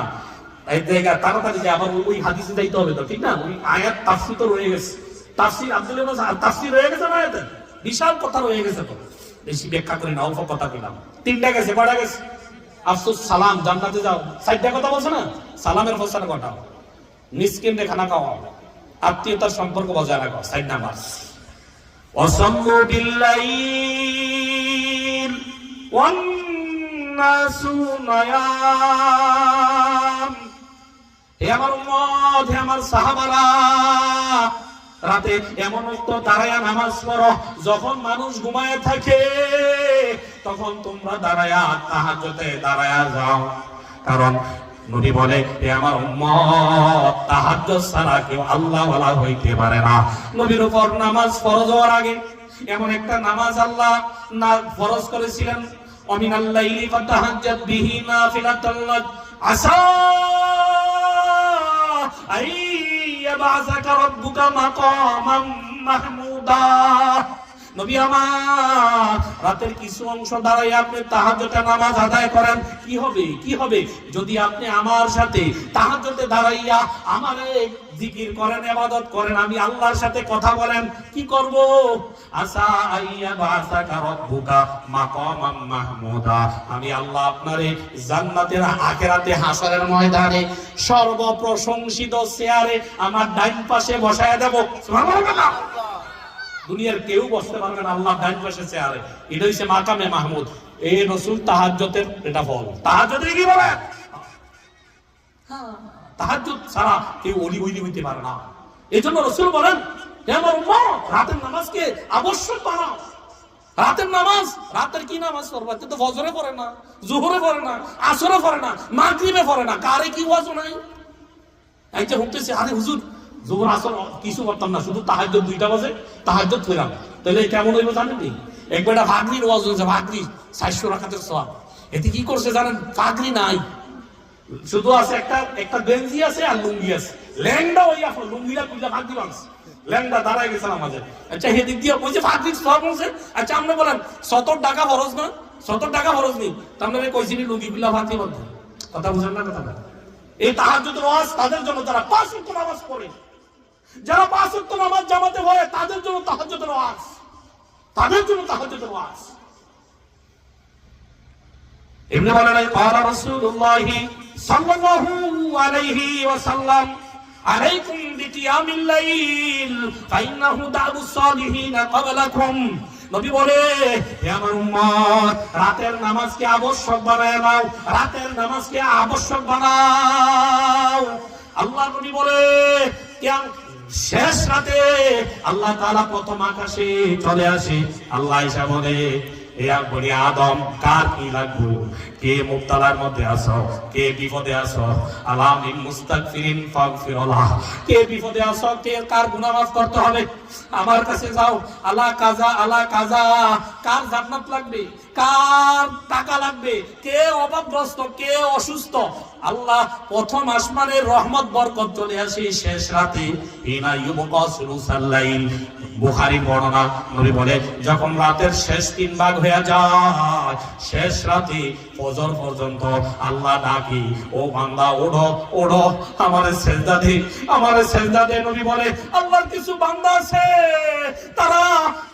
এই জায়গা তাড়াতাড়ি যে আবার ওই হাদিসে যাইতে হবে তো, ঠিক না? ওই আয়াত তাফসীর তো রয়ে গেছে, তাফসীর আব্দুল্লাহ তাফসীর রয়ে গেছে না? এতে বিশাল কথা রয়ে গেছে। তো বেশি ব্যাখ্যা করি না, অল্প কথা কইলাম। 3টা গেছে, কয়টা গেছে? আফসোস সালাম, জান্নাতে যাও, 4টা কথা বলছে না? সালামের ফসল ঘটাও, মিসকিনদের খানা খাওয়াও, আত্মীয়তার সম্পর্ক বজায় রাখো। 4 নাম্বার ওয়াসাল্লু বিল্লাইল ওয়ান নাসু নায়াম, হে আমার উম্মত, হে আমার সাহাবারা, রাতে এমন তো দাঁড়ায়া নামাজ পড়ো যখন মানুষ ঘুমায় থাকে, তখন তোমরা দাঁড়ায়া তাহাজ্জুদে দাঁড়ায়া যাও। কারণ নবী বলে, হে আমার উম্মত, তাহাজ্জুদ ছাড়া কেউ আল্লাহ ওয়ালা হইতে পারে না। নবীর উপর নামাজ ফরজ হওয়ার আগে এমন একটা নামাজ আল্লাহ না ফরজ করেছিলেন, অমিনাল লাইলি ফাতাহাজ্জাদ বিহি নাফিলাতাল লাক আসা আইয়াবাযাকা রাব্বুকা মাকামান মাহমুদা। নবী আমার, রাতের কিছু অংশ দাঁড়াই আপনি তাহাজ্জুদের নামাজ আদায় করেন। কি হবে, কি হবে যদি আপনি আমার সাথে তাহাজ্জুদে দাঁড়াইয়া আমারে জিকির করেন, ইবাদত করেন, আমি আল্লাহর সাথে কথা বলেন। কি করব? আসা আইয়া বাসাকা রাব্বুকা মাকামান মাহমুদা, আমি আল্লাহ আপনারে জান্নাতের আখিরাতে হাসরের ময়দানে সর্বপ্রশংসিত চেয়ারে আমার ডাইন পাশে বসায় দেব। সুবহানাল্লাহ। দুনিয়ার কেউ বসতে পারবে না আল্লাহ ডাইন পাশে চেয়ারে। এটা হইছে মাকামে মাহমুদ। এই রাসূল তাহাজ্জুদের এটা ফল। তাহাজ্জুদে কি বলে? তাহাজ্জুদ ছাড়া কেউ ওলি ওলি হইতে পারে না। এজন্য রাসূল বলেন, হে আমার উম্মত, রাতের নামাজকে আবশ্যক বানাও। রাতের নামাজ, রাতের কি নামাজ পড়বা? তো ফজরে পড়ে না, যোহরে পড়ে না, আসরে পড়ে না, মাগরিবে পড়ে না, কারে কি ওয়াজ নাই? এই যে হুঁকতেছে, আরে হুজুর যোহর আসর কিছু করতাম না, শুধু তাহাজ্জুদ 2টা বাজে তাহাজ্জুদ ফেরাম, তাহলে কেমন হইব জানেন? একবার ভাগরির ওয়াজ হয়েছে, ভাগরি 400 রাকাতের সওয়াব। এতে কি করছে জানেন? ভাগরি নাই, শুধু আছে একটা বেঞ্জি আছে আর লুঙ্গি আছে। ল্যাংডা হইয়া লুঙ্গিরা কুইলা ভাগরি বানছে, ল্যাংডা দাঁড়ায় গেছে আমাদের। আচ্ছা হেদিক দিয়ে কইছে ভাগরির সওয়াব হচ্ছে। আচ্ছা আপনি বলেন 70 টাকা খরচ না, 70 টাকা খরচ নেই, তাহলে কইছিনি লুঙ্গি কুইলা ভাগরি বানতে। কথা বুঝেন না কথাটা? এই তাহাজ্জুদের ওয়াজ তাদের জন্য যারা 5 ওয়াক্ত নামাজ পড়ে, যারা 5 ওয়াক্ত নামাজ জামাতে পড়ে, তাদের জন্য তাহাজ্জুদের ওয়াজ, তাদের জন্য তাহাজ্জুদের ওয়াজ। এমনি বলে নাই ক্বালা রাসূলুল্লাহ সাল্লাল্লাহু আলাইহি ওয়াসাল্লাম আলাইকুম বিকিয়ামিল লাইল ফাইন্নাহু দাবুস সালিহিন ক্বাবলাকুম। নবী বলে, হে আমার উম্মত, রাতের নামাজকে আবশ্যক বানায় নাও, রাতের নামাজকে আবশ্যক বানাও। আল্লাহ নবী বলে, শেষ রাতে আল্লাহ তাআলা প্রথম আকাশে চলে আসে। আল্লাহ এসে বলে, হে বনি আদম, কার কি লাগবে? কে মুবতালার মধ্যে আছো? কে বিপদে আছো? আলামিন মুস্তাগফিরিন ফাগফিরুল্লাহ। কে বিপদে আছো? কে কার গুনাহ মাফ করতে হবে? আমার কাছে যাও। আলা কাজা, আলা কাজা। কার জান্নাত লাগবে? কার টাকা লাগবে? কে অভাবগ্রস্ত? কে অসুস্থ? আল্লাহ প্রথম আসমানের রহমত বরকত চলে আসে শেষ রাতে। ইনা ইউবকা সুলুসাল লাইল। বুখারীর বর্ণনা, নবী বলে, যখন রাতের শেষ 3 ভাগ হয়ে যায়, শেষ রাতে ফজর পর্যন্ত আল্লাহ ডাকি, ও বান্দা ওঠো, ওঠো, আমারে সিজদা দে, আমারে সিজদা দে। নবী বলে, আল্লাহর কিছু বান্দা আছে, তারা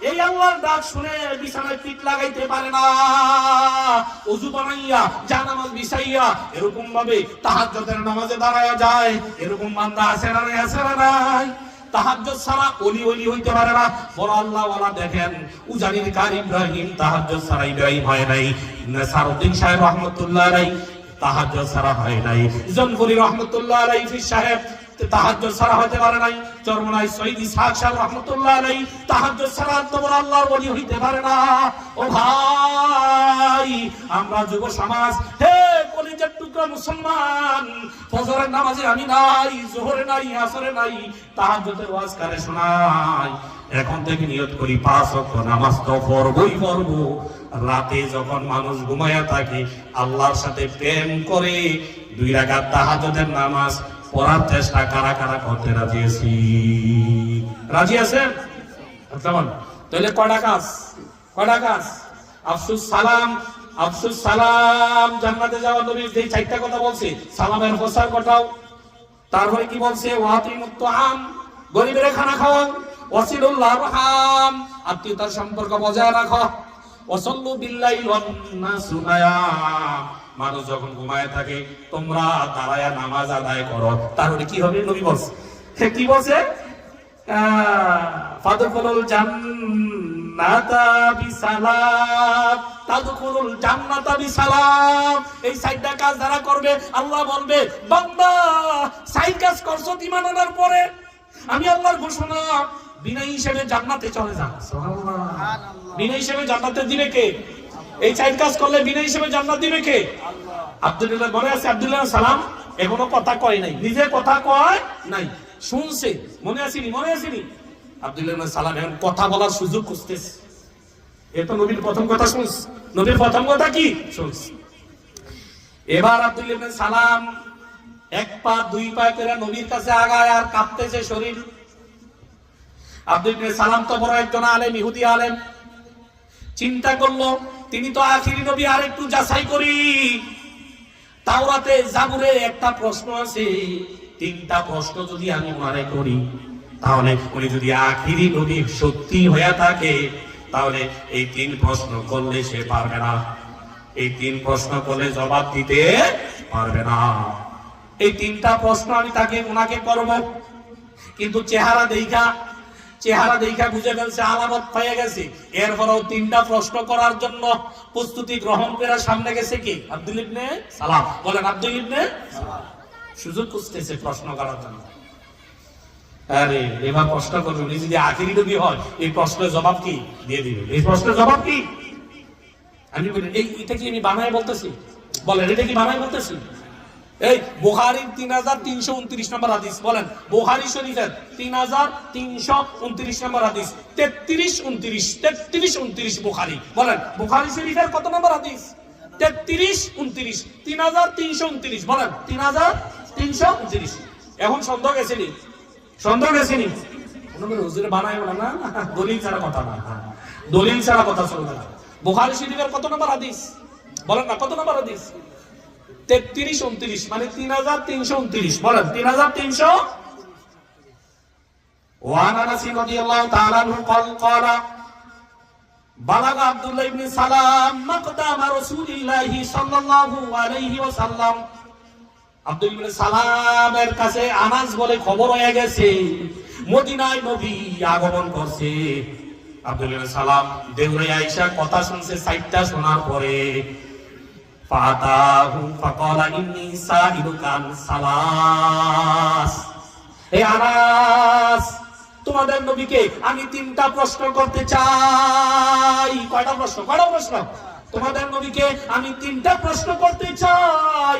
এই আল্লাহর ডাক শুনে বিছানায় পিঠ লাগাইতে পারে না, ওযু বানাইয়া জানামাজ বিছাইয়া এরকম ভাবে তাহাজ্জুদের নামাজে দাঁড়ায়া যায়। এরকম বান্দা আছে না? আছে না? নাই। তাহাজ্জুদ ছাড়া ওলি ওলি হইতে পারে না। বড় আল্লাহ ওয়ালা দেখেন, উজানির কার ইব্রাহিম তাহাজ্জুদ ছাড়া ইব্রাহিম হয় নাই। নাসারউদ্দিন সাহেব রাহমাতুল্লাহ আলাইহি তাহাজ্জুদ ছাড়া হয় নাই। জনপুরি রাহমাতুল্লাহ আলাইহি ফি সাহেব তাহাজ্জুদ ছাড়া হতে পারে নাই। চরমনাই সৈয়দ ইসহাক সাহেব রাহমাতুল্লাহ আলাইহি তাহাজ্জুদ ছাড়া তোমার আল্লাহর ওলি হইতে পারে না। ও ভাই, আমরা যুব সমাজ, হে কলিজার টুকরা মুসলমান, ফজরের নামাজে আমি নাই, যোহরে নাই, আসরে নাই, তাহাজ্জুদের ওয়াজ কারে শোনাই? এখন থেকে নিয়ত করি 5 ওয়াক্ত নামাজ তো পড়বই পড়ব। রাতে যখন মানুষ ঘুমায়া থাকে, আল্লাহর সাথে প্রেম করে 2 রাকাত তাহাজ্জুদের নামাজ পড়ার চেষ্টা কারা কারা করতে রাজি আছি? রাজি আছেন? তাহলে কয়টা কাজ? কয়টা কাজ? আফসুস সালাম, আফসুস সালাম। জান্নাতে যাওয়ার নবী যে 4টা কথা বলছে, সালামের প্রচার ঘটাও। তারপরে কি বলছে? ওয়াতিমুত তুআম, গরিবের খানা খাওয়াও। ওয়াসিলুল আরহাম, আত্মীয়তার সম্পর্ক বজায় রাখো। ওয়াসাল্লু বিল্লাইল ওয়ান নাসু নিয়াম, মানুষ যখন ঘুমায় থাকে তোমরা দাঁড়ায়া নামাজ আদায় করো। তাহলে কি হবে? নবী বলছে, কি বলছে? ফাদখুলুল জান্নাহ জান্নাতা বিসালাম তাদখুলুল জান্নাতা বিসালাম। এই সাইডটা কাজ যারা করবে আল্লাহ বলবে বান্দা সাইড কাজ করছো ঈমান আনার পরে আমি আল্লাহর ঘোষণা বিনা হিসেবে জান্নাতে চলে যান। সুবহানাল্লাহ। বিনা হিসেবে জান্নাতে দিবে কে? এই সাইড কাজ করলে বিনা হিসেবে জান্নাত দিবে কে? আল্লাহ। আব্দুল্লাহ মনে আছে? আব্দুল্লাহ সালাম এখনো কথা কয় নাই, নিজে কথা কয় নাই, শুনছে। মনে আসেনি? মনে আসেনি? আব্দুল্লাহ সালাম এখন কথা বলার সুযোগ খুঁজতেছে। এ তো নবীর প্রথম কথা শুনছ, নবীর প্রথম কথা কি শুনছ। এবার আব্দুল্লাহ সালাম এক পা দুই পা করে নবীর কাছে আগায় আর কাঁপতেছে শরীর। আব্দুল্লাহ সালাম তো বড় একজন আলেম, ইহুদি আলেম। চিন্তা করলো তিনি তো আখিরি নবী, আর একটু যাচাই করি। তাওরাতে জাবুরে একটা প্রশ্ন আছে, তিনটা প্রশ্ন যদি আমি ওনারে করি তাহলে উনি যদি আখিরি নবী সত্যি হয়ে থাকে তাহলে এই তিন প্রশ্ন করলে সে পারবে না, এই তিন প্রশ্ন করলে জবাব দিতে পারবে না। এই তিনটা প্রশ্ন আমি তাকে ওনাকে করব, কিন্তু চেহারা দেখা বুঝে ফেলছে, আলামত পেয়ে গেছে। এরপরেও তিনটা প্রশ্ন করার জন্য প্রস্তুতি গ্রহণ করে সামনে গেছে কি? আব্দুল ইবনে সালাম। বলেন আব্দুল ইবনে সালাম। সুযোগ খুঁজতেছে প্রশ্ন করার জন্য। আরে এবার প্রশ্ন করবে, উনি যদি আখিরি নবী হয় এই প্রশ্নের জবাব কি দিয়ে দিবে? এই প্রশ্নের জবাব কি? আমি বলি এটা কি আমি বানায় বলতেছি? বলেন এটা কি বানায় বলতেছি? এই বুখারীর 3329 নম্বর হাদিস। বলেন বুখারী শরীফের 3329 নম্বর হাদিস। 3329 বুখারী। বলেন বুখারী শরীফের কত নম্বর হাদিস? 3329 3329। বলেন 3329। এখন সন্দেহ গেছেনি? সন্দেহ গেছেনি? হুজুরে বানায় বলে না, দলিল ছাড়া কথা না, দলিল ছাড়া কথা চলবে না। বুখারী শরীফের কত নম্বর হাদিস? বলেন না কত নম্বর হাদিস? 3329 মানে 3329। বলেন 3300। ওয়ান আনাস রাদিয়াল্লাহু তাআলা আনহু قال বালাগা আব্দুল্লাহ ইবনে সালাম মাকদামা রাসূলিল্লাহি সাল্লাল্লাহু আলাইহি ওয়াসাল্লাম। আব্দুল্লাহ ইবনে সালামের কাছে আনাস বলে খবর হয়ে গেছে মদিনায় নবী আগমন করছে। আব্দুল্লাহ ইবনে সালাম দেউরে আয়েশা কথা শুনছে, সাইটটা শোনার পরে ফাতাহু ফাকালা ইন্নী সাইলুকান সালাস। হে আনাস, তোমাদের নবীকে আমি তিনটা প্রশ্ন করতে চাই। কয়টা প্রশ্ন? কয়টা প্রশ্ন? তোমাদের নবীকে আমি তিনটা প্রশ্ন করতে চাই।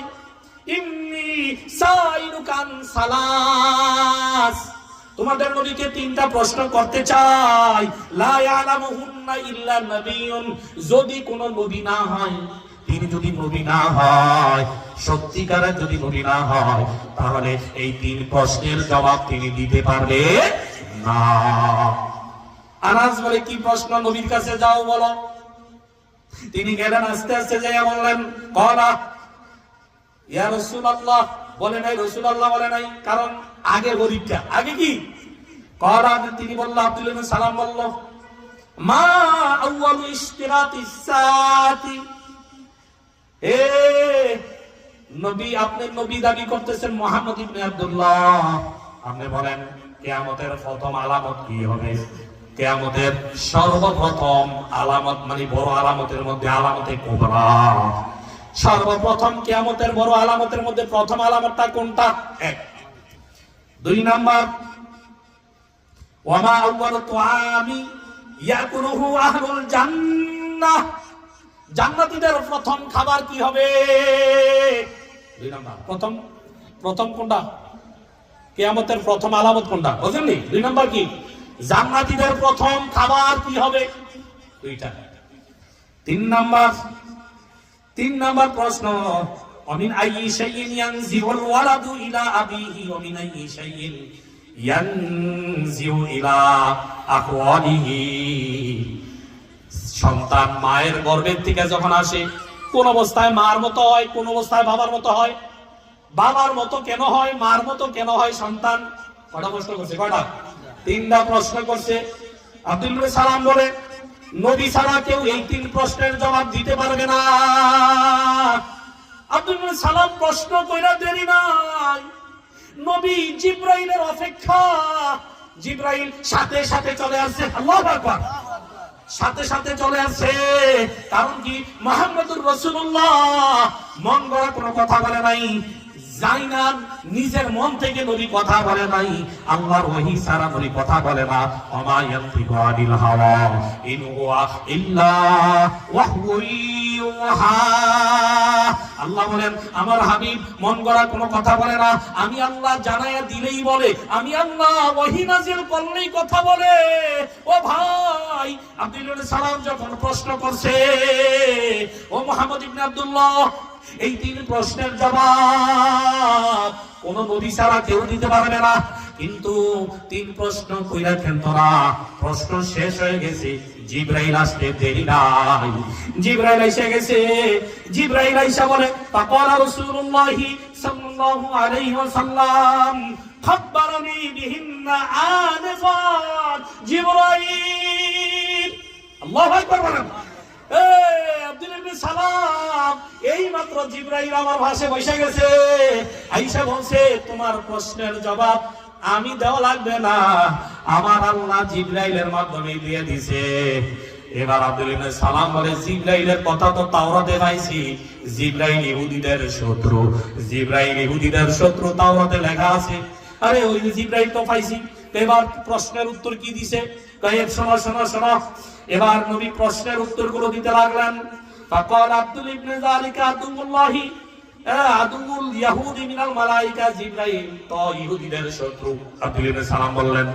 ইন্নী সাইলুকান সালাস, তোমাদের নবীকে তিনটা প্রশ্ন করতে চাই। লা ইয়ালামুহুন্না ইল্লা নাবিয়্যুন, যদি কোন নবী না হয়, তিনি যদি নবী না হয়, সত্যিকারের যদি নবী না হয়, তাহলে এই তিন প্রশ্নের জবাব তিনি দিতে পারবে না। আনাস বলে কি প্রশ্ন? নবীর কাছে যাও বলো। তিনি গেলেন, আস্তে আস্তে যাইয়া বললেন কলা ইয়া রাসূলুল্লাহ। বলে নাই রাসূলুল্লাহ বলে নাই, কারণ আগে গরিবটা আগে কি কলা। তিনি বলল, আব্দুল্লাহ ইবনে সালাম বলল মা আউয়ালু ইশতিরাতিস সাআতি। এ নবী, আপনি নবী দাবি করতেছেন মুহাম্মদ ইবনে আব্দুল্লাহ, আপনি বলেন কিয়ামতের প্রথম আলামত কি হবে? কিয়ামতের সর্বপ্রথম আলামত মানে বড় আলামতের মধ্যে আলামতে কুবরা, সর্বপ্রথম কিয়ামতের বড় আলামতের মধ্যে প্রথম আলামতটা কোনটা? এক। দুই নাম্বার ওয়ামা আউয়ালু তুআমি ইয়াকুলুহু আহলুল জান্নাহ, জান্নাতীদের প্রথম খাবার কি হবে? দুই নাম্বার। প্রথম কোনটা? কিয়ামতের প্রথম আলামত কোনটা? বুঝলেননি? দুই নাম্বার কি? জান্নাতীদের প্রথম খাবার কি হবে? দুইটা। তিন নাম্বার প্রশ্ন অমিন আইয়ি শাইইন ইয়ানজিউল ওয়ালাদু ইলা আবিহি ওয়া মিন আইয়ি শাইইন ইয়ানজিউ ইলা আখওয়ালিহি। সন্তান মায়ের গর্ভের থেকে যখন আসে, কোন অবস্থায় মার মতো হয়, কোন অবস্থায় বাবার মতো হয়। বাবার মতো কেন হয়, মার মতো কেন হয় সন্তান? কয়টা প্রশ্ন করছে? কয়টা? তিনটা প্রশ্ন করছে। আব্দুল্লাহ ইবনে সালাম বলে নবী ছাড়া কেউ এই তিন প্রশ্নের জবাব দিতে পারবে না। আব্দুল্লাহ ইবনে সালাম প্রশ্ন কইরা দেরি নাই, নবী জিবরাইলের অপেক্ষা। জিবরাইল সাথে সাথে চলে আসছে। আল্লাহু আকবার। সাথে সাথে চলে আসে। কারণ কি, মুহাম্মদুর রাসূলুল্লাহ মন গড়া কোনো কথা বলে নাই। জাইনাব নিজের মন থেকে নবী কথা বলে নাই, আল্লাহর ওহী ছাড়া নবী কথা বলে না। ওমা ইয়ানতিকু আনিল হাওয়া ইন হুয়া ইল্লা ওয়াহয়ুন ইউহা। আল্লাহ বলেন আমার হাবিব মন গড়া কোনো কথা বলে না, আমি আল্লাহ জানায়া দিলেই বলে, আমি আল্লাহ ওহী নাযিল করলেই কথা বলে। ও ভাই, আব্দুল্লাহ সালাম যখন প্রশ্ন করছে, ও মুহাম্মদ ইবনে আব্দুল্লাহ, এই তিন প্রশ্নের জবাব কোন নবী ছাড়া কেউ দিতে পারবে না। কিন্তু তিন প্রশ্ন কইরা কেন তোরা, প্রশ্ন শেষ হয়ে গেছে, জিবরাইল আসতে দেরি নাই। জিবরাইল এসে গেছে। জিবরাইল আইসা বলে, ফাকালা রাসূলুল্লাহি সাল্লাল্লাহু আলাইহি ওয়াসাল্লাম খাববারনি বিহিন্না আনফাত। জিবরাইল, আল্লাহু আকবার বলেন। আব্দুল্লাহ ইবনে সালাম এই মাত্র জিবরাইল আমার পাশে বসে গেছে, আয়েশা বলছে তোমার প্রশ্নের জবাব আমি দেওয়া লাগবে না, আমার আল্লাহ জিবরাইলের মাধ্যমে দিয়ে দিয়েছে। এবার আব্দুল্লাহ ইবনে সালাম বলে, জিবরাইলের কথা তো তাওরাতে পাইছি, জিবরাইল ইহুদিদের শত্রু, জিবরাইল ইহুদিদের শত্রু তাওরাতে লেখা আছে। আরে ওই জিবরাইল তো পাইছি। এবার প্রশ্নের উত্তর কি দিছে, কয়ে শোনো শোনো শোনো। এবার নবী প্রশ্নের উত্তরগুলো দিতে লাগলেন। ফাকাল আব্দুল ইবনে যালিকা আদুল্লাহি আদুল ইয়াহুদি মিনাল মালাইকা, জিবরাইল তো ইহুদিদের শত্রু। আব্দুল ইবনে সালাম বললেন,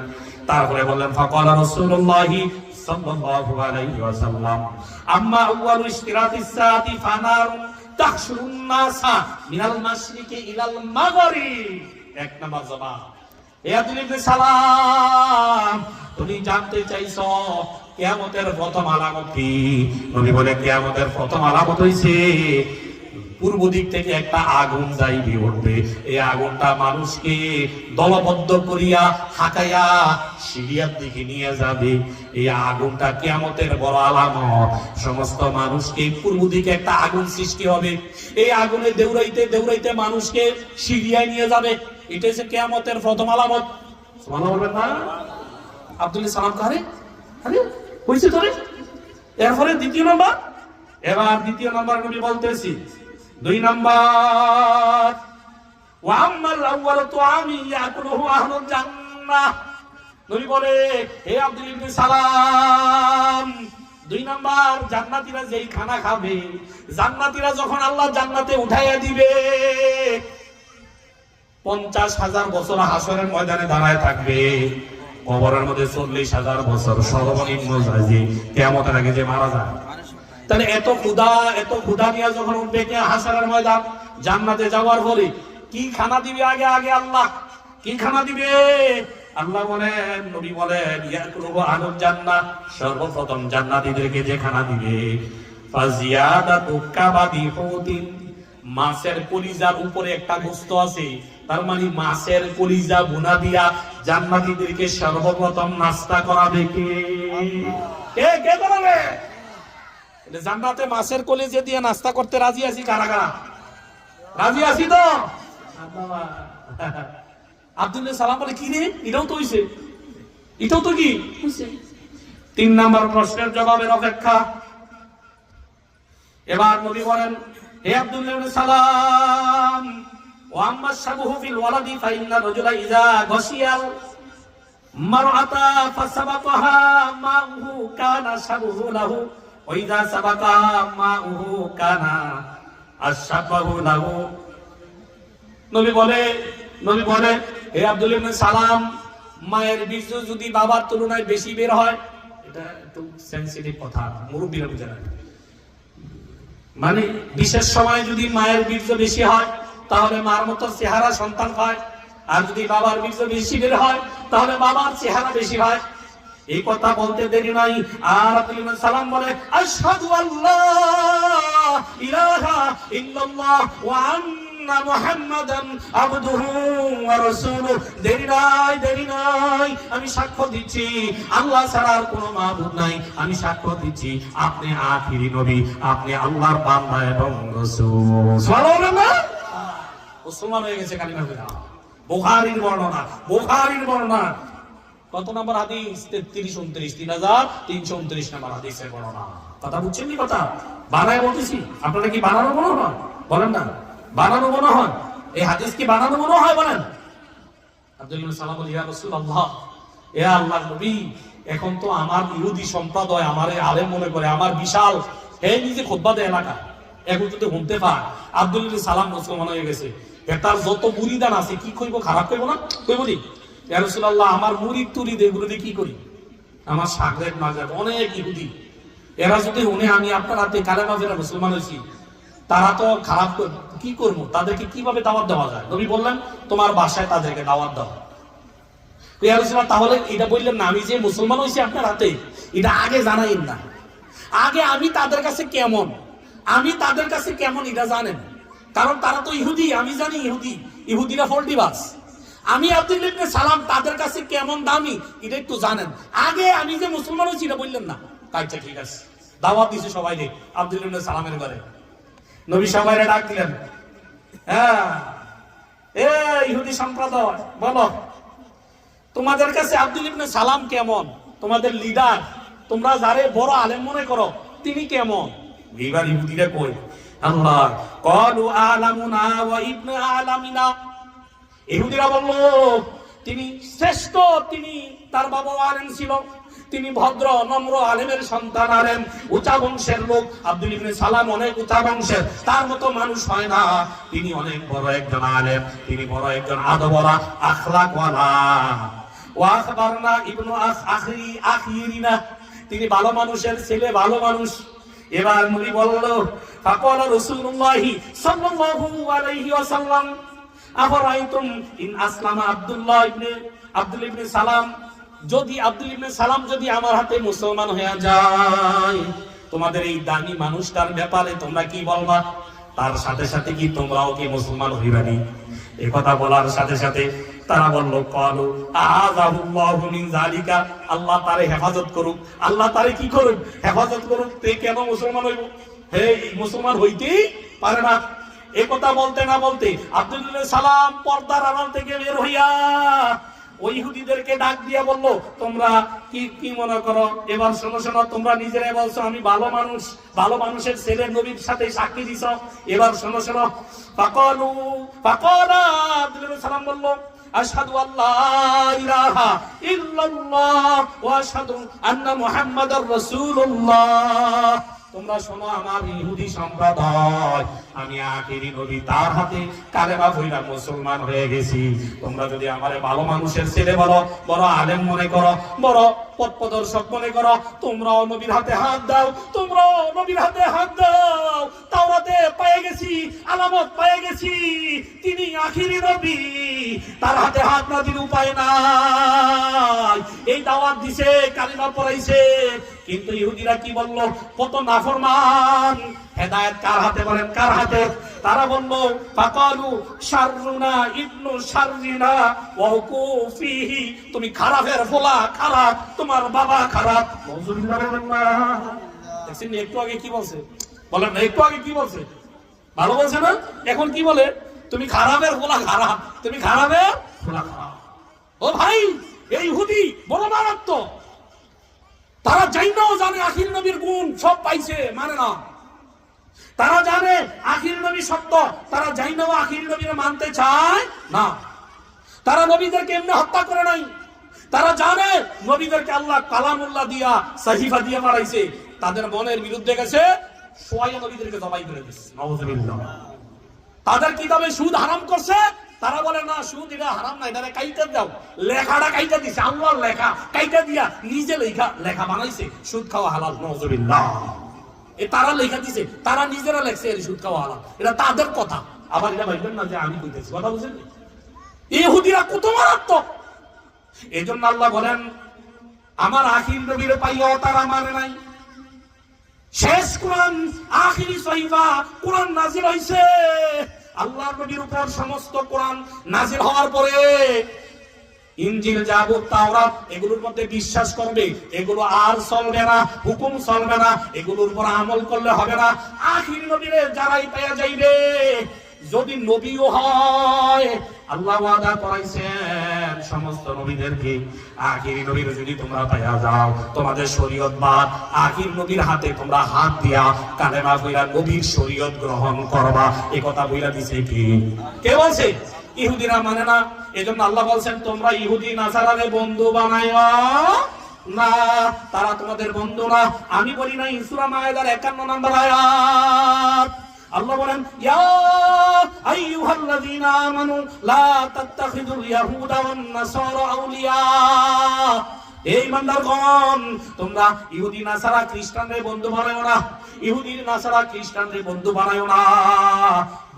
তারপরে বললেন ফাকাল রাসূলুল্লাহি সাল্লাল্লাহু আলাইহি ওয়াসাল্লাম আম্মা আউয়ালু ইশতিরাতিস সাআতি ফানার তাহশুরুন নাসা মিনাল মাশরিকি ইলাল মাগরিব। এক নাম্বার জবাব, হে আব্দুল ইবনে সালাম, তুমি জানতে চাইছো কিয়ামতের প্রথম আলামত কি? নবী বলে, কিয়ামতের প্রথম আলামত হইছে পূর্ব দিক থেকে একটা আগুন যাইবে, উঠবে। এই আগুনটা মানুষকে দলবদ্ধ করিয়া হাঁকাইয়া সিরিয়ার দিকে নিয়ে যাবে। এই আগুনটা কিয়ামতের বড় আলামত। সমস্ত মানুষকে পূর্ব দিকে একটা আগুন সৃষ্টি হবে, এই আগুনে দৌড়াইতে দৌড়াইতে মানুষকে সিরিয়ায় নিয়ে যাবে। এটা হচ্ছে কিয়ামতের প্রথম আলামত। সুবহানাল্লাহ বলবেন না? আব্দুল সালাম কারে আরে কইছে তোরে। এরপরে দ্বিতীয় নাম্বার, এবার দ্বিতীয় নাম্বার নবী বলতেছি। দুই নাম্বার, ওয়া আম্মাল আউয়ালু তুআমি ইয়াকুলুহু আহলুল জান্নাহ। নবী বলে, হে আব্দুল ইবনে সালাম, দুই নাম্বার জান্নাতীরা যেই খানা খাবে, জান্নাতীরা যখন আল্লাহ জান্নাতে উঠাইয়া দিবে, 50,000 বছর হাসরের ময়দানে দাঁড়ায় থাকবে। কবরের মধ্যে 40,000 বছর সর্বনিম্ন যায় যে কিয়ামতের আগে যে মারা যায়। তাহলে এত ক্ষুধা নিয়ে যখন উঠবে কে হাসরের ময়দান, জান্নাতে যাওয়ার পরে কি খানা দিবে? আগে আগে আল্লাহ কি খানা দিবে? আল্লাহ বলেন, নবী বলেন, ইয়াকুলু আহলুল জান্নাহ, সর্বপ্রথম জান্নাতীদেরকে যে খানা দিবে, ফাজিয়াদাতু কাবাদি হুতিন, মাছের কলিজার উপরে একটা গোশত আছে, তার মানে মাছের কলিজা ভুনা দিয়া জান্নাতীদেরকে সর্বপ্রথম নাস্তা করাবে কে? কে করাবে? জান্নাতে মাছের কলিজা দিয়ে নাস্তা করতে রাজি আছি কারা কারা? রাজি আছি তো? আব্দুল্লাহ সালাম বলে, কি রে, এটাও তো হইছে, এটাও তো কি হইছে। তিন নাম্বার প্রশ্নের জবাবের অপেক্ষা। এবার নবী বলেন, হে আব্দুল্লাহ ইবনে সালাম, ওয়া আম্মা শাবহু ফিল ওয়ালাদি ফাইন্না রাজুলা ইযা গাশিয়াল মারআতা ফাসাবাতাহা মা'হু কানা শাবহু লাহু ওয়া ইযা সাবাতা মা'হু কানা আশবাহু লাহু। নবী বলে, হে আব্দুল্লাহ ইবনে সালাম, মায়ের বীর্য যদি বাবার তুলনায় বেশি বের হয়, এটা একটু সেনসিটিভ কথা, মুরব্বিরা বুঝে না। মানে বিশেষ সময় যদি মায়ের বীর্য বেশি হয় তাহলে মার মতো চেহারা সন্তান হয়, আর যদি বাবার বীর্য বেশি বের হয় তাহলে বাবার চেহারা বেশি হয়। এই কথা বলতে দেরি নাই। আর আব্দুল্লাহ সালাম বলে, আশহাদু আল্লাহ ইলাহা ইল্লাল্লাহ ওয়া আন্না মুহাম্মাদান আবদুহু ওয়া রাসূলুহু। দেরি নাই, আমি সাক্ষ্য দিচ্ছি আল্লাহ ছাড়া আর কোনো মাবুদ নাই। আমি সাক্ষ্য দিচ্ছি আপনি আখিরি নবী, আপনি আল্লাহর বান্দা এবং রাসূল। সুবহানাল্লাহ। মুসলমান হয়ে গেছে কালিমা পড়ে। বুখারীর বর্ণনা। কত নম্বর হাদিস? 3329, 3329 নম্বর হাদিসের বর্ণনা। কথা বুঝছেন কি? কথা বানায় বলতেছি, আপনারা কি বানানো মনে হয়? বলেন না, বানানো মনে হয়? এই হাদিস কি বানানো মনে হয়? বলেন। আব্দুল্লাহ ইবনে সালাম বলে, ইয়া রাসূলুল্লাহ, এ আল্লাহর নবী, এখন তো আমার ইহুদি সম্প্রদায় আমারে আলেম মনে করে, আমার বিশাল এই নিজে খুতবা দেয় এলাকা, এখন যদি শুনতে পায় আব্দুল্লাহ ইবনে সালাম মুসলমান হয়ে গেছে, তার যত মুরিদান আছে কি কইব? খারাপ কইব না? কইব দি, ইয়া রাসূলুল্লাহ, আমার মুরিদ তুরিদ এগুলো দিয়ে কি করি? আমার শাগরেদ মাজার অনেক ইহুদি, এরা যদি শুনে আমি আপনার হাতে কালেমা ফেরা মুসলমান হয়েছি, তারা তো খারাপ কি করবো? তাদেরকে কিভাবে দাওয়াত দেওয়া যায়? নবী বললেন, তোমার বাসায় তাদেরকে দাওয়াত দাও। ইয়া রাসূলুল্লাহ, তাহলে এটা বললেন না আমি যে মুসলমান হয়েছি আপনার হাতে, এটা আগে জানাইন না, আগে আমি তাদের কাছে কেমন, আমি তাদের কাছে কেমন এটা জানেন, কারণ তারা তো ইহুদি, আমি জানি ইহুদিরা ফল্টিবাজ। আমি আব্দুল্লাহ ইবনে সালাম তাদের কাছে কেমন দামি এটা একটু জানেন, আগে আমি যে মুসলমান হয়েছি এটা বললেন না। আচ্ছা ঠিক আছে, দাওয়াত দিছে সবাই রে আব্দুল্লাহ ইবনে সালামের ঘরে। নবী সবাইরে ডাক দিলেন, হ্যাঁ এ ইহুদি সম্প্রদায়, বলো তোমাদের কাছে আব্দুল্লাহ ইবনে সালাম কেমন, তোমাদের লিডার, তোমরা যারে বড় আলেম মনে করো তিনি কেমন? এইবার ইহুদিরা কই, আল্লাহ ক্বালু আলামুনা ওয়া ইবনু আলামিনা, ইহুদিরা বলল তিনি শ্রেষ্ঠ, তিনি তার বাবা আলেম ছিল, তিনি ভদ্র নম্র আলেমের সন্তান, আলেম উঁচা বংশের লোক। আব্দুল্লাহ ইবনে সালাম অনেক উঁচা বংশের, তার মতো মানুষ হয় না, তিনি অনেক বড় একজন আলেম, তিনি বড় একজন আদবওয়ালা আখলাকওয়ালা। ওয়া আখবারনা ইবনু আখিরিনা, তিনি ভালো মানুষের ছেলে, ভালো মানুষ। এবার নবী বলল, ফাকালা রাসূলুল্লাহি সাল্লাল্লাহু আলাইহি ওয়াসাল্লাম, আফরাইতুম ইন আসলামা আব্দুল্লাহ ইবনে সালাম, যদি আব্দুল্লাহ ইবনে সালাম যদি আমার হাতে মুসলমান হয়ে যায়, তোমাদের এই দামি মানুষটার ব্যাপারে তোমরা কি বলবা? তার সাথে সাথে কি তোমরাও কি মুসলমান হইবানি? এই কথা বলার সাথে সাথে তারা বলল, ক্বালু আযাহুল্লাহু মিন যালিকা, আল্লাহ তারে হেফাজত করুক, আল্লাহ তারে কি করুক? হেফাজত করুক। তে কেন মুসলমান হইব? হে মুসলমান হইতেই পারে না। এই কথা বলতে না বলতে আব্দুল্লাহ সালাম পর্দার আড়াল থেকে বের হইয়া ওই ইহুদিদেরকে ডাক দিয়া বলল, তোমরা কি মনে করো? এবার শোনো, তোমরা নিজেরাই বলছো আমি ভালো মানুষ, ভালো মানুষের ছেলে, নবীর সাথে সাক্ষী দিছ। এবার শোনো, ফাকালা আব্দুল্লাহ সালাম বলল, আশহাদু আল্লা ইলাহা ইল্লাল্লাহ ওয়া আশহাদু আন্না মুহাম্মাদার রাসূলুল্লাহ। তোমরা শোনো, আমার ইহুদি সম্প্রদায়, আমি আখিরি নবী তার হাতে কালেমা পড়া মুসলমান হয়ে গেছি। তোমরা যদি আমারে ভালো মানুষের ছেলে বলো, বড় আলেম মনে করো, বড় পথ প্রদর্শক মনে করো, তোমরাও নবীর হাতে হাত দাও, তোমরাও নবীর হাতে হাত দাও। তাওরাতে পেয়ে গেছি, আলামত পেয়ে গেছি, তিনি আখিরি নবী, তার হাতে হাত না দিলে উপায় নাই। এই দাওয়াত দিছে, কালিমা পড়াইছে, কিন্তু ইহুদিরা কি বলল? কত নাফরমান। হেদায়েত কার হাতে? বলেন কার হাতে? তারা বলল, ফাকালু শাররুনা ইবনু শাররিনা ওয়া হুকুফিহি, তুমি খারাপের ফলা, খারাপ, তোমার বাবা খারাপ। নাউযুবিল্লাহ। দেখছেন একটু আগে কি বলছে? বলেন না, একটু আগে কি বলছে? ভালো বলছে না? এখন কি বলে? তুমি খারাপের ফলা খারাপ, তুমি খারাপের ফলা খারাপ। ও ভাই, এই ইহুদি বড় মারাত্মক। তারা জানেও জানে আখির নবীর গুণ সব পাইছে, মানে না। তারা জানে আখির নবী সত্য, তারা জানেও আখির নবীর মানতে চায় না। তারা নবীদেরকে এমনি হত্যা করে নাই, তারা জানে নবীদেরকে আল্লাহ কালামুল্লাহ দিয়া, সাহিফা দিয়া মারাইছে। তাদের মনের বিরুদ্ধে গেছে, সোয়া নবীদেরকে জবাই করে দিচ্ছে। নাউযুবিল্লাহ। তাদের কিতাবে সুদ হারাম করছে, তারা বলে না সুদ এটা হারাম না, এটা কাইটা দাও। লেখাটা কাইটা দিছে, আল্লাহর লেখা কাইটা দিয়া নিজে লেখা বানাইছে সুদ খাওয়া হালাল। নাউযুবিল্লাহ। এ তারা লেখা দিছে, তারা নিজেরা লেখছে এর সুদ খাওয়া হালাল, এটা তাদের কথা। আবার এটা ভাববেন না যে আমি কইতেছি, কথা বুঝেন? ইহুদিরা কত মারাত্মক। এজন্য আল্লাহ বলেন, আমার আখির নবীর পাইয়াও তারা মানে নাই। শেষ কোরআন, আখিরি সহিফা কোরআন নাজিল হইছে। আল্লাহর নবীর উপর সমস্ত কোরআন নাজিল হওয়ার পরে ইনজিল, জাবুর, তাওরাত এগুলোর মধ্যে বিশ্বাস করবে, এগুলো আর চলবে না, হুকুম চলবে না, এগুলোর উপর আমল করলে হবে না। আখির নবীরে যারাই পাওয়া যাইবে, যদি নবীও হয়, আল্লাহ ওয়াদা করাইছেন সমস্ত নবীদেরকে, আখির নবীর যদি তোমরা পাইয়া যাও, তোমাদের শরীয়ত বাদ আখির নবীর হাতে তোমরা হাত দিয়া কালেমা কইরা নবীর শরীয়ত গ্রহণ করবা। এই কথা বইলা দিছে কে বলছে? ইহুদিরা মানে না। এজন্য আল্লাহ বলছেন তোমরা ইহুদি নাসারারে বন্ধু বানাইও না, তারা তোমাদের বন্ধু না। আমি বলি না, সূরা মায়েদার 51 নম্বর আয়াত আল্লাহ বলেন, ইয়া আইয়ুহাল্লাযীনা আমানু লা তাত্তাখিযুল ইয়াহুদা ওয়ান নাসারা আউলিয়া। এই ইমানদারগণ, তোমরা ইহুদি নাসারা খ্রিস্টানদের বন্ধু বানায়ো না। ইহুদি নাসারা খ্রিস্টানদের বন্ধু বানায়ো না।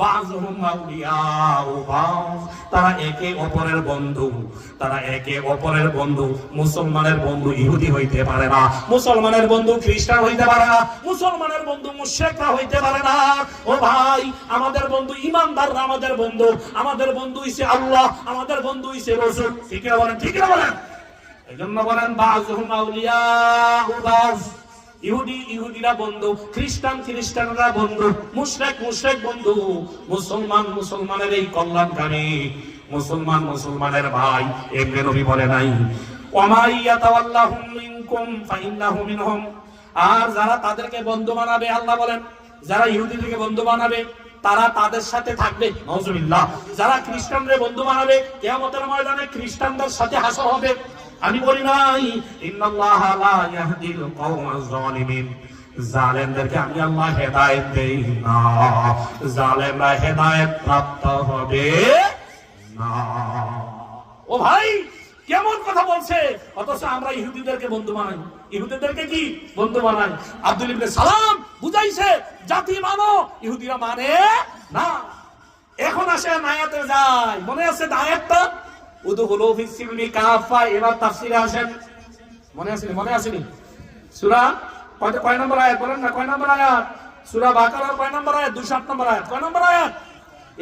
বাযুহুম আউলিয়াউ বায, তারা একে অপরের বন্ধু, তারা একে অপরের বন্ধু। মুসলমানের বন্ধু ইহুদি হইতে পারে না, মুসলমানের বন্ধু খ্রিস্টান হইতে পারে না, মুসলমানের বন্ধু মুশরিকরা হইতে পারে না। ও ভাই, আমাদের বন্ধু ইমানদাররা আমাদের বন্ধু। আমাদের বন্ধু হইছে আল্লাহ, আমাদের বন্ধু হইছে রাসূল। ঠিক না বলেন? ঠিক না বলেন? এজন্য বলেন বাযুহুম আউলিয়াউ বায। ইহুদিরা বন্ধু, খ্রিস্টানরা বন্ধু, মুশরিক বন্ধু। মুসলমানের এই কল্যাণকামী, মুসলমানের ভাই। এমনি নবী বলে নাই ওয়ামা ইয়াতাওয়াল্লাহুম মিনকুম ফাইন্নাহু মিনহুম। আর যারা তাদেরকে বন্ধু বানাবে, আল্লাহ বলেন যারা ইহুদিদেরকে বন্ধু বানাবে তারা তাদের সাথে থাকবে। নাউজুবিল্লাহ। যারা খ্রিস্টানদের বন্ধু বানাবে, কিয়ামতের ময়দানে খ্রিস্টানদের সাথে হাসর হবে। আমি বলি নাই ইন্নাল্লাহা লা ইয়াহদিল কওমাজ জালিমিন, জালেমদেরকে আমি আল্লাহ হেদায়েত দেই না, জালেমরা হেদায়েত প্রাপ্ত হবে না। ও ভাই, কেমন কথা বলছে! অথচ আমরা ইহুদিদেরকে বন্ধু বানাই, ইহুদিদেরকে কি বন্ধু বানাই। আব্দুল ইবনে সালাম বুঝাইছে জাতি মানো, ইহুদিরা মানে না। এখন আসে আয়াতে যায়, মনে আছে আয়াতটা? উদখুলু ফিস সিলমি কাফা। এবার তাফসীরে আসেন। মনে আসেনি? সূরা কয় নম্বর আয়াত বলেন না? কয় নম্বর আয়াত? সূরা বাকারার কয় নম্বর আয়াত? 208 নম্বর আয়াত। কয় নম্বর আয়াত?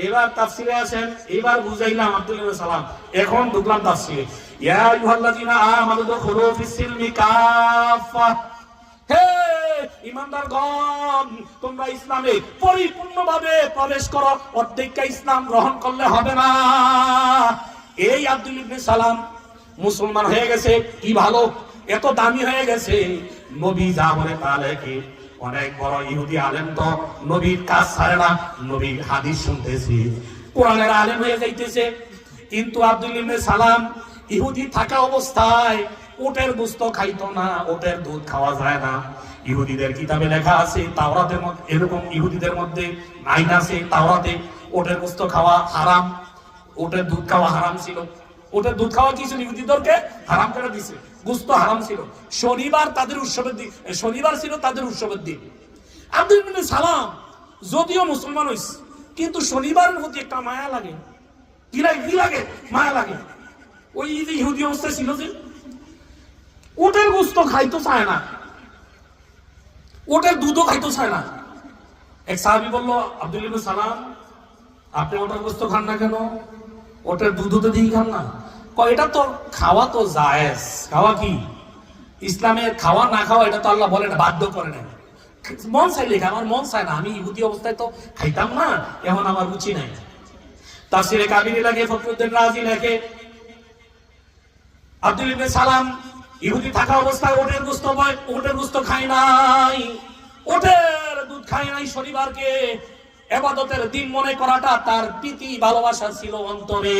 এবার তাফসীরে আসেন। এবার বুঝাইলাম আব্দুল ইবনে সালাম, এখন ঢুকলাম তাফসীরে। ইয়া আইয়ুহাল্লাযীনা আমানু দুখুলু ফিস সিলমি কাফা। হে ঈমানদারগণ, তোমরা ইসলামে পরিপূর্ণভাবে প্রবেশ করো। অর্ধেকটা ইসলাম গ্রহণ করলে হবে না। এই আব্দুল ইবনে সালাম মুসলমান হয়ে গেছে, কি ভালো, এত দামি হয়ে গেছে। নবী যা বলে তা লেখে। অনেক বড় ইহুদি আলেম তো নবীর কাজ ছাড়ে না, নবীর হাদিস শুনতেছে, কোরআনের আলেম হয়ে যাইতেছে। কিন্তু আব্দুল ইবনে সালাম ইহুদি থাকা অবস্থায় উটের গোশত খাইতো না, উটের দুধ খাওয়া যায় না। ইহুদিদের কিতাবে লেখা আছে, তাওরাতের মধ্যে এরকম ইহুদিদের মধ্যে আইন আছে, তাওরাতে উটের গোশত খাওয়া হারাম, উটের দুধ খাওয়া হারাম ছিল। উটের দুধ খাওয়া কি ছিল? ইহুদিদেরকে হারাম করে দিয়েছে। গোশত হারাম ছিল। শনিবার তাদের উৎসবের দিন, শনিবার ছিল তাদের উৎসবের দিন। আব্দুল ইবনে সালাম যদিও মুসলমান হইছে, কিন্তু শনিবারের প্রতি একটা মায়া লাগে। কি লাগে? মায়া লাগে। ওই যে ইহুদি অবস্থা ছিল যে উটের গোশত খাইতো চায় না, উটের দুধও খাইতো চায় না। এক সাহাবী বলল, আব্দুল ইবনে সালাম, আপনি ওটার গোশত খান না কেন? ওটার দুধও তো দিয়ে খান না। এটা তো খাওয়া তো জায়েজ। খাওয়া কি? ইসলামের খাওয়া না খাওয়া এটা তো আল্লাহ বলে না, বাধ্য করে না। মন চাইলে খায়, আমার মন চায় না। আমি ইহুদি অবস্থায় তো খাইতাম না, এখন আমার রুচি নাই। তাফসীরে কাবিরে লাগে, ফখরুদ্দিন রাজি লেখে, আব্দুল ইবনে সালাম ইহুদি থাকা অবস্থায় ওটের গোশত খায় নাই, ওটের দুধ খায় নাই। শনিবারকে ইবাদতের দিন মনে করাটা তার প্রীতি ভালোবাসা ছিল অন্তরে।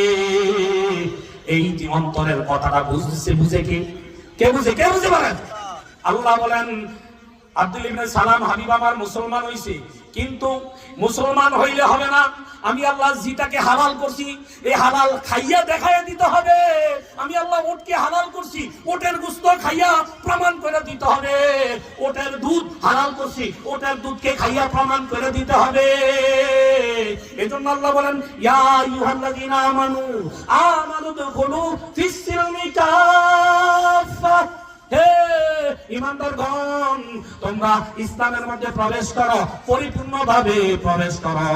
এই যে অন্তরের কথাটা বুঝে কে বুঝে পারেন? আল্লাহ বলেন আব্দুল ইবনে সালাম হাবিব আমার মুসলমান হইছে, কিন্তু মুসলমান হইলে হবে না। আমি আল্লাহ যেটাকে হালাল করছি এই হালাল খাইয়া দেখাইয়া দিতে হবে। আমি আল্লাহ ওটকে হালাল করছি, ওটের গোশত খাইয়া প্রমাণ করে দিতে হবে। ওটের দুধ হালাল করছি, ওটের দুধকে খাইয়া প্রমাণ করে দিতে হবে। এজন্য আল্লাহ বলেন ইয়া আইয়ুহাল্লাযীনা আমানু দুখুলু ফিস সিলমি কাফা। হে ঈমানদারগণ, তোমরা ইসলামের মধ্যে প্রবেশ করো, পরিপূর্ণভাবে প্রবেশ করো।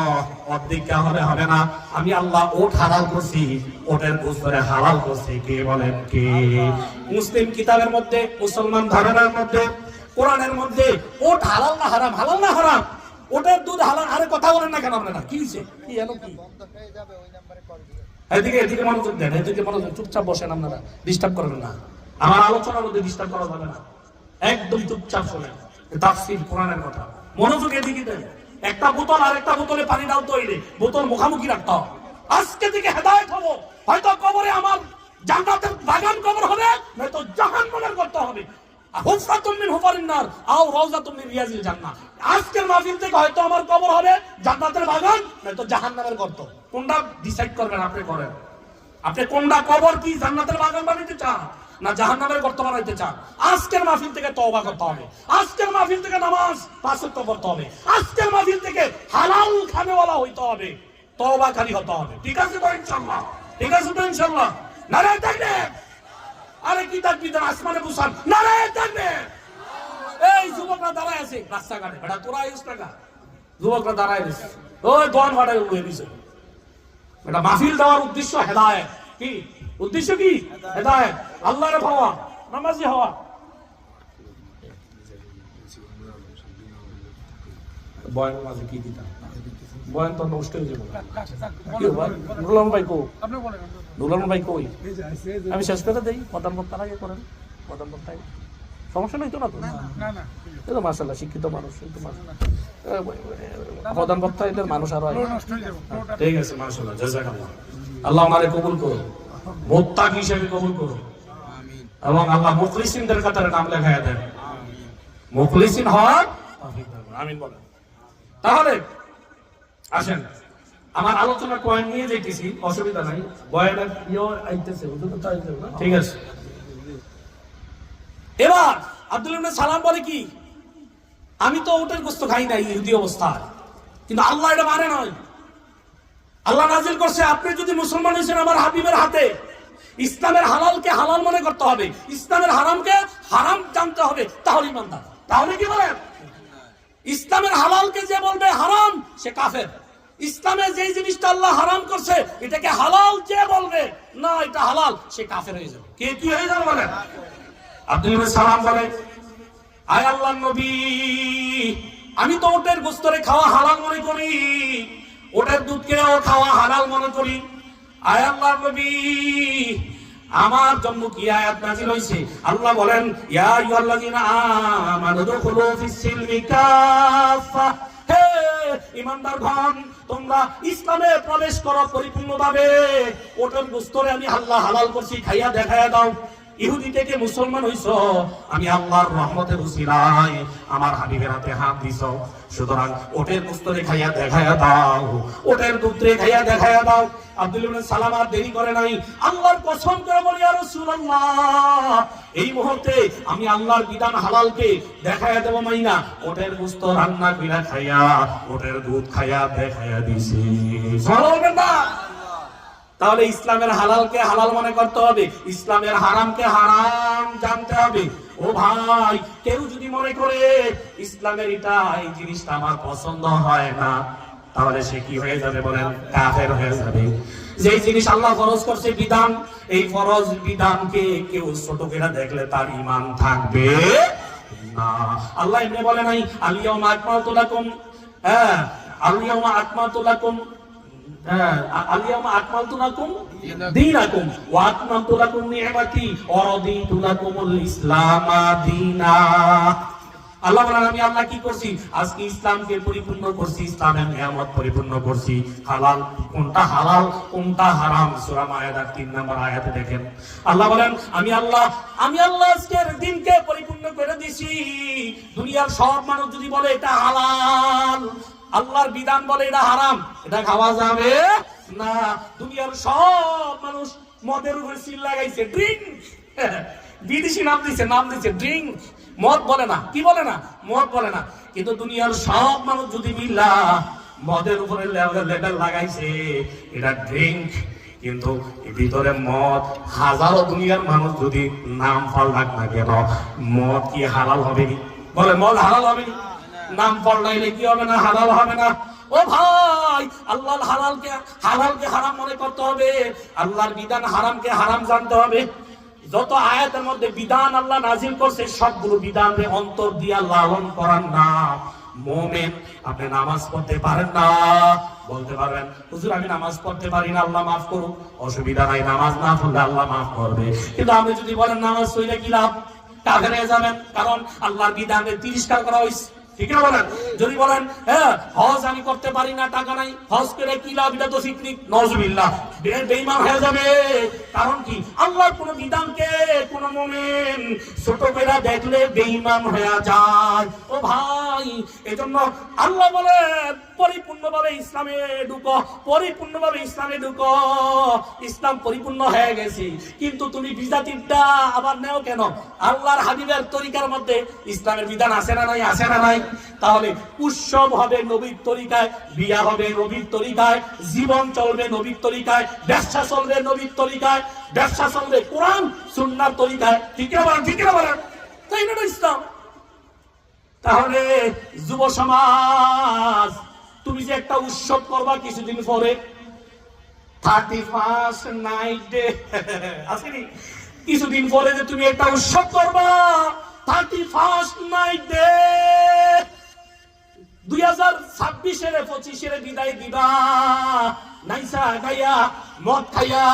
অর্ধেক হবে না। আমি আল্লাহ ওট হালাল করছি, ওটের গোশতরে হালাল করছি। কে বলেন? কে? মুসলিম কিতাবের মধ্যে, মুসলমান ধর্মের মধ্যে, কোরআনের মধ্যে ওট হালাল না হারাম? হালাল না হারাম? ওটার দুধ হালাল। আরে কথা বলেন না কেন আপনারা? কি হয়েছে? কি এলো কি? এদিকে মনোযোগ দেন, এদিকে মনোযোগ। চুপচাপ বসেন, আপনারা ডিস্টার্ব করবেন না। আমার আলোচনার মধ্যে ডিস্টার্ব করা যাবে না, একদম চুপচাপ শোনেন। তাফসীর কোরআনের কথা, মনোযোগ এদিকে দেন। একটা বোতল আর একটা বোতলে পানি দাও তো, বোতল মুখামুখি রাখতে হবে। আজকে থেকে হেদায়েত হবো, হয়তো কবরে আমার জান্নাতের বাগান কবর হবে, নয়তো জাহান্নামের গর্ত হবে। হুফরাতুম মিন হুফারিন নার আও রাওযাতুম মিন রিয়াজিল জান্নাহ। আজকের মাহফিল থেকে হয়তো আমার কবর হবে জান্নাতের বাগান, নয়তো জাহান্নামের গর্ত। কোনটা ডিসাইড করবেন আপনি? করেন আপনি কোনটা, কবর কি জান্নাতের বাগান বানাইতে চান না জাহান্নামের গর্ত বানাইতে চান? আজকের মাহফিল থেকে তওবা করতে হবে, আজকের মাহফিল থেকে নামাজ 5 ওয়াক্ত পড়তে হবে, আজকের মাহফিল থেকে হালাল খানেওয়ালা হইতে হবে, তওবাকারী হতে হবে। ঠিক আছে তো ইনশাআল্লাহ? ঠিক আছে তো ইনশাআল্লাহ? নারায়ে তাকবীর! আরে কি তাকবীর দেন, আসমানে বুসান, নারায়ে তাকবীর! এই যুবকরা দাঁড়ায় আছে রাস্তাঘাটে, বেটা তোরা আইস টাকা, যুবকরা দাঁড়ায় আছে, ওই দোয়ান ফাটায় উঠে দিছে। এটা মাহফিল দেওয়ার উদ্দেশ্য হেদায়েত। কি উদ্দেশ্য? কি হেদায়েত, আল্লাহর পাওয়া, নামাজি হওয়া। বয়ানের মাঝে কি দিতাম? বয়ান তো নষ্ট হয়ে যাবে। নুরুল ভাই কো? নুরুল ভাই কই? আমি শেষ করে দেই, প্রধান বক্তার আগে করেন। প্রধান বক্তা সমস্যা নাই তো? না তো, এই তো মাশাআল্লাহ শিক্ষিত মানুষ, এই তো প্রধান বক্তা এদের মানুষ আরো। ঠিক আছে, মাশাআল্লাহ, জাযাকাল্লাহ। আল্লাহ আমারে কবুল করুন, মুত্তাকি হিসেবে কবুল করুন, এবং আল্লাহ মুখলিসিনদের কাতারে নাম লেখায়া দেন। মুখলিসিন হন, আমিন বলেন। তাহলে আসেন, আমার আলোচনার পয়েন্ট নিয়ে যাইতেছি, অসুবিধা নাই। বয়ানের আইতেছে, ঠিক আছে। এবার আব্দুল্লাহ ইবনে সালাম বলে কি, আমি তো উটের গোশত খাই নাই ইহুদি অবস্থায়, কিন্তু আল্লাহ এটা মানে নয়। আল্লাহ নাজিল করছে, আপনি যদি মুসলমান হয়েছেন আমার হাবিবের হাতে, ইসলামের হালালকে হালাল মনে করতে হবে, ইসলামের হারামকে হারাম জানতে হবে, তাহলে ইমানদার। তাহলে কি বলেন? ইসলামের হালালকে যে বলবে হারাম, সে কাফের। ইসলামে যে জিনিসটা আল্লাহ হারাম করছে এটাকে হালাল যে বলবে না এটা হালাল, সে কাফের হয়ে যাবে। কে কি হয়ে যাবে বলেন? আব্দুল্লাহ ইবনে সালাম বলে, আয় আল্লাহর নবী, আমি তো ওটের গোশতরে খাওয়া হালাল মনে করি, ওটের দুধকেও খাওয়া হালাল মনে করি। আয় আল্লাহর নবী, আমার জন্য কি আয়াত নাযিল হইছে? আল্লাহ বলেন, ইয়া আইয়ুহাল্লাযীনা আমানু দুখুলু ফিস-সিলমি কাফা। হে ঈমানদারগণ, তোমরা ইসলামে প্রবেশ করো পরিপূর্ণভাবে। ওটের গোশতরে আমি আল্লাহ হালাল করছি, খাইয়া দেখায়া দাও। ইহুদি থেকে মুসলমান হইছো, আমি আল্লাহর রহমতের উসিলায় আমার হাবিবের হাতে হাত দিছো, সুতরাং ওটের গোশতরে খাইয়া দেখায়া দাও, ওটের দুধে খাইয়া দেখায়া দাও। আব্দুল্লাহ ইবনে সালাম আর দেরি করে নাই, আল্লাহর কসম করে বলি, ইয়া রাসূলুল্লাহ, এই মুহূর্তে আমি আল্লাহর বিধান হালালকে দেখায়া দেব মাইনা ওটের গোশত রান্না কইরা খাইয়া, ওটের দুধ খাইয়া দেখায়া দিছি। সুবহানাল্লাহ। তাহলে ইসলামের হালালকে হালাল মনে করতে হবে, ইসলামের হারামকে হারাম জানতে হবে। ও ভাই, কেউ যদি মনে করে ইসলামের এটা এই জিনিসটা আমার পছন্দ হয় না, তাহলে সে কি হয়ে যাবে বলেন? কাফের হয়ে যাবে। যে জিনিস আল্লাহ ফরজ করছে বিধান, এই ফরজ বিধানকে কেউ ছোট করে দেখলে তার ঈমান থাকবে না। আল্লাহ এমনি বলে নাই, আল-ইয়াউমা আকমালতু লাকুম, আল-ইয়াউমা আকমালতু লাকুম, আল-ইয়াউমা আকমালতু লাকুম দীনাকুম ওয়া আতমামতু লাকুম নি'মাতি ওয়া রাদিতু লাকুমুল ইসলামা দীনা। আল্লাহ বলেন, আমি আল্লাহ কি করছি? আজকে ইসলামকে পরিপূর্ণ করছি, ইসলামের নিয়ামত পরিপূর্ণ করছি। হালাল কোনটা হালাল কোনটা হারাম সূরা মায়েদার 3 নম্বর আয়াতে দেখেন, আল্লাহ বলেন, আমি আল্লাহ আজকের দিনকে পরিপূর্ণ করে দিয়েছি। দুনিয়ার সব মানুষ যদি বলে এটা হালাল, আল্লাহর বিধান বলে এটা হারাম, এটা খাওয়া যাবে না। দুনিয়ার সব মানুষ মদের উপরে সিল লাগাইছে, ড্রিঙ্ক, বিদেশি নাম দিছে ড্রিঙ্ক, মদ বলে না। কি বলে না? মদ বলে না। কিন্তু দুনিয়ার সব মানুষ যদি মিল্লা মদের উপরে লেবেল লাগাইছে এটা ড্রিঙ্ক, কিন্তু ভিতরে মদ, হাজারো দুনিয়ার মানুষ যদি নাম পাল্টাক না কেন, মদ কি হালাল হবে? বলে মদ হালাল হবে? নাম পাল্টাইলে কি হবে না? হালাল হবে না। ও ভাই, আল্লাহর হালালকে হারাম মনে করতে হবে, আল্লাহর বিধান হারামকে হারাম জানতে হবে। যত আয়াতের মধ্যে বিধান আল্লাহ নাজিল করছে সবগুলো বিধানের অন্তর দিয়া লালন করার নাম মুমিন। আপনি নামাজ পড়তে পারেন না, বলতে পারবেন হুজুর আমি নামাজ পড়তে পারি না, আল্লাহ মাফ করুন। অসুবিধা নাই, নামাজ না পড়লে আল্লাহ মাফ করবে। কিন্তু আপনি যদি বলেন নামাজ পড়লে কি লাভ, কাফের হয়ে যাবেন, কারণ আল্লাহর বিধানে তিরস্কার করা হয়েছে। ঠিক না বলেন? যদি বলেন হ্যাঁ হজ আমি করতে পারি না, টাকা নাই, হজ করে কি লাভ, এটা তো ফিকনিক, নওজুবিল্লাহ, বেঈমান হয়ে যাবে। কারণ কি, আল্লাহর কোন বিধানকে কোন মুমিন ছোট করে দেখলে বেঈমান হয়ে যায়। ও ভাই, এজন্য আল্লাহ বলে পরিপূর্ণভাবে ইসলামে ঢুকো, পরিপূর্ণভাবে ইসলামে ঢুকো। ইসলাম পরিপূর্ণ হয়ে গেছে, কিন্তু তুমি বিজাতিটা আবার নেও কেন? আল্লাহর হাবিবের তরিকার মধ্যে ইসলামের বিধান আছে না নাই? আছে না নাই? তাহলে উৎসব হবে নবীর তরিকায়, বিয়া হবে নবীর তরিকায়, জীবন চলবে নবীর তরিকায়, ব্যবসা চলবে নবীর তরিকায়, ব্যবসা চলবে কোরআন সুন্নাহর তরিকায়। ঠিক না বলেন? ঠিক না বলেন? তাই না ইসলাম? তাহলে যুব সমাজ, তুমি যে একটা উৎসব করবা কিছুদিন পরে, 31st নাইট ডে আসেনি? কিছুদিন পরে যে তুমি একটা উৎসব করবা 31st নাইট ডে, 2026 25 বিদায় দিবা, নাইসা গাইয়া, মদ খাইয়া,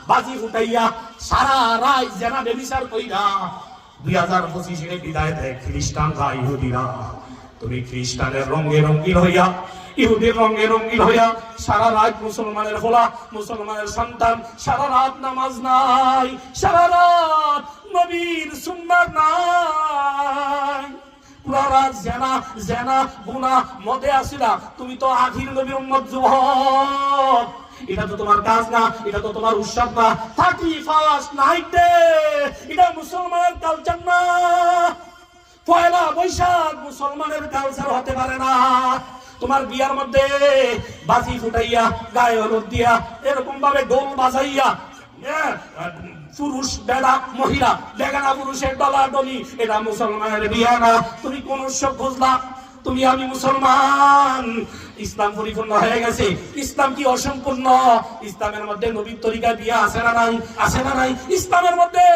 বাজি ফুটাইয়া, সারা রাত জেনা বেবিচার কইরা 2025 বিদায় দেয় খ্রিস্টানরা, ইহুদিরা। তুমি খ্রিস্টানের রঙে রঙিন হইয়া, ইহুদির রঙে রঙিন হইয়া সারা রাত মুসলমানের হোলা, মুসলমানের সন্তান, সারা রাত নামাজ নাই, সারা রাত নবীর সুন্নাত নাই, পুরা রাত জেনা জেনা গুনাহ মদে আসিলা। তুমি তো আখির নবীর উম্মত যুবক, এটা তো তোমার কাজ না, এটা তো তোমার উৎসব না। 31st নাইট ডে এটা মুসলমানের কালচার না। পয়লা বৈশাখ মুসলমানের কালচার হতে পারে না। তোমার বিয়ার মধ্যে বাজি ফুটাইয়া, গায়ে হলুদ দিয়া, এরকম ভাবে ঢোল বাজাইয়া, পুরুষ বেড়া, মহিলা বেগানা পুরুষের ডলাডলি, এটা মুসলমানের বিয়া না। তুমি কোন উৎসব খুঁজলা? তুমি আমি মুসলমান, ইসলাম পরিপূর্ণ হয়ে গেছে। ইসলাম কি অসম্পূর্ণ? ইসলামের মধ্যে নবীর তরিকা বিয়া আছে না নাই? আছে না নাই? ইসলামের মধ্যে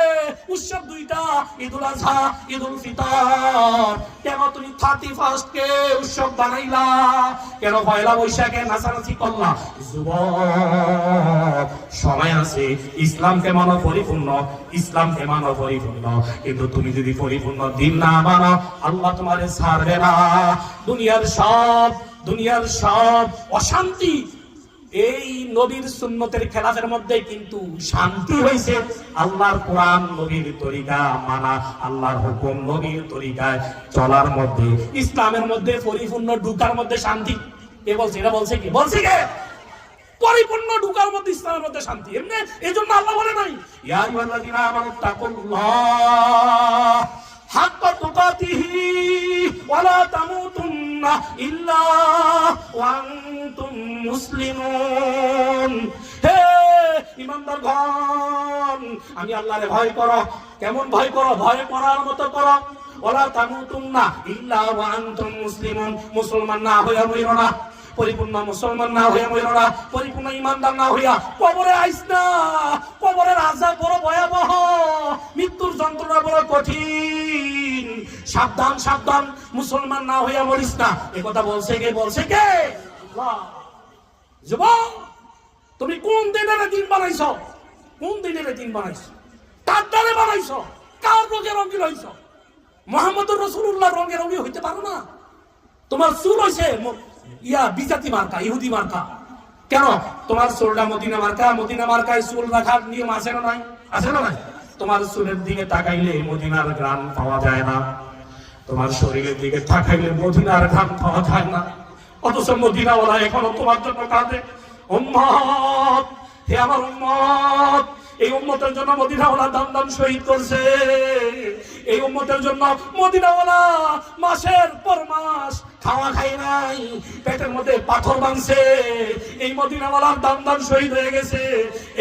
উৎসব দুইটা, ঈদুল আজহা, ঈদুল ফিতর। কেন তুমি 31st কে উৎসব বানাইলা? কেন পয়লা বৈশাখে নাচানাচি করলা? যুবক, সময় আছে, ইসলামকে মানো পরিপূর্ণ, ইসলামকে মানো পরিপূর্ণ। কিন্তু তুমি যদি পরিপূর্ণ দিন না মানো, আল্লাহ তোমারে ছাড়বে না। দুনিয়ার সব অশান্তি এই নবীর সুন্নতের খেলাফের মধ্যে কিন্তু শান্তি হয়েছে আল্লাহর কোরআন নবীর তরিকা মানা, আল্লাহর হুকুম নবীর তরিকায় চলার মধ্যে, ইসলামের মধ্যে পরিপূর্ণ ঢুকার মধ্যে শান্তি। কে বলছে? এটা বলছে কি? বলছে কে? পরিপূর্ণ ঢুকার মধ্যে, ইসলামের মধ্যে শান্তি। এমনি এইজন্য আল্লাহ বলে নাই ইয়া আইয়ুহাল্লাযীনা আমানুত্তাকুল্লাহ হাক্কা তুকাতিহি ওয়া লা তামুতুন্না ইল্লা ওয়া আনতুম মুসলিমুন। হে ঈমানদারগণ, আমি আল্লাহরে ভয় করো। কেমন ভয় করো? ভয় করার মতো করো। ওয়া লা তামুতুন্না ইল্লা ওয়া আনতুম মুসলিমুন, মুসলমান না হইয়া মরিও না, পরিপূর্ণ মুসলমান না হইয়া মরিও না, পরিপূর্ণ ঈমানদার না হইয়া কবরে আইস না। কবরের আযাব বড় ভয়াবহ, মৃত্যুর যন্ত্রণা বড় কঠিন। সাবধান সাবধান, মুসলমান না হইয়া মরিস না। এ কথা বলছে কে? বলছে কে? আল্লাহ। যুবক, তুমি কোন দিনের দিন বানাইছো? কোন দিনের দিন বানাইছো? কার দ্বারে বানাইছো? কার রঙে রঙিন হইছো? মুহাম্মদুর রাসূলুল্লাহর রঙে রঙিন হইতে পারো না? তোমার চুল হইছে বিজাতি মার্কা, ইহুদি মার্কা। কেন? তোমার চুলটা মদিনা মার্কা, মদিনা মার্কায় চুল রাখার নিয়ম আছে না নাই? আছে না নাই? তোমার চুলের দিকে তাকাইলে মদিনার ঘ্রাণ পাওয়া যায় না, তোমার শরীরের দিকে তাকাইলে মদিনার ঘ্রাণ পাওয়া যায় না। অথচ মদিনাওয়ালা এখনো তোমার জন্য কাঁদে। উম্মত, হে আমার উম্মত, এই উম্মতের জন্য মদিনাওয়ালা দাম দাম শহীদ করছে। এই উম্মতের জন্য মদিনাওয়ালা মাসের পর মাস খাওয়া খাই নাই, পেটের মধ্যে পাথর ভাঙছে। এই মদিনাওয়ালার দাম দাম শহীদ হয়ে গেছে।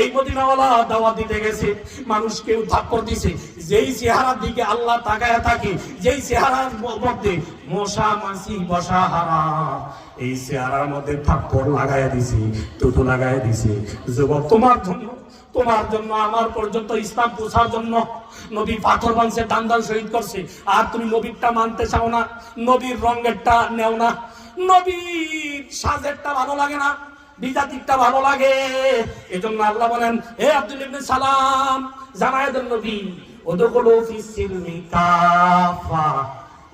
এই মদিনাওয়ালা দাওয়াত দিতে গেছে, মানুষকে উদ্ধার দিছে। যেই চেহারার দিকে আল্লাহ তাকায় থাকে, যেই চেহারার মধ্যে মশা মাছি বসা হারাম, এই চেহারার মধ্যে থাপ্পড় লাগায় দিছে, তুতু লাগায় দিছে। যুবক, তোমার জন্য তোমার জন্য আমার পর্যন্ত ইসলাম পৌঁছার জন্য নবী পাথর বানছে, দান দান শহীদ করছে, আর তুমি নবীরটা মানতে চাও না, নবীর রঙেরটা নেও না, নবীর সাজেরটা ভালো লাগে না, বিজাতিরটা ভালো লাগে। এজন্য আল্লাহ বলেন, হে আব্দুল ইবনে সালাম, জানায়ে দেন নবী, ওদখুলু ফিস সিলমি কাফা,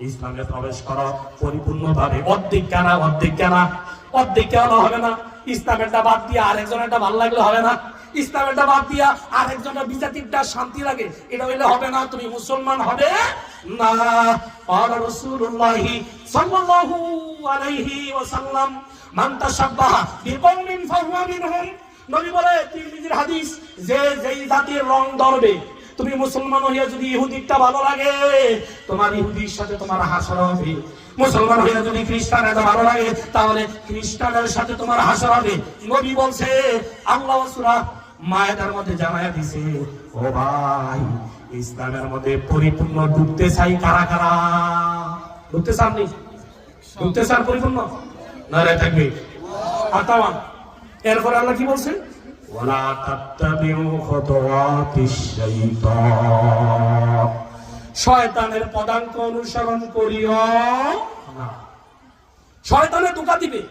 ইসলামে প্রবেশ করো পরিপূর্ণভাবে। অর্ধেক কেনা হবে না। ইসলামেরটা বাদ দিয়ে আরেকজনেরটা ভালো লাগলে হবে না। ইসলামেরটা বাদ দিয়া আরেকজনের বিজাতিরটা শান্তি লাগে, এটা হইলে হবে না। তুমি মুসলমান হবে না। আর রাসূলুল্লাহ সাল্লাল্লাহু আলাইহি ওয়াসাল্লাম, মান তাশাব্বাহা বিকওমিন ফাহুয়া মিনহুম, নবী বলে, তিরমিজির হাদিস, যে যেই জাতির রং ধরবে, তুমি মুসলমান হইয়া যদি ইহুদিটা ভালো লাগে, তোমার ইহুদির সাথে তোমার হাসর হবে। মুসলমান হইয়া যদি খ্রিস্টানের ভালো লাগে, তাহলে খ্রিস্টানের সাথে তোমার হাসর হবে। নবী বলছে, আল্লাহ সূরা মায়েদার মধ্যে জানায়া দিছে, ও ভাই, ইসলামের মধ্যে পরিপূর্ণ ঢুকতে চাই কারা কারা? ঢুকতে চাননি? ঢুকতে চান পরিপূর্ণ? নারে থাকবে আতাওয়ান। এরপর আল্লাহ কি বলছেন? ওয়ালা তাত্তাবিউ খুতুওয়াতিশ শাইতান, শয়তানের পদাঙ্ক অনুসরণ করিও না। শয়তানে ধোঁকা দিবে।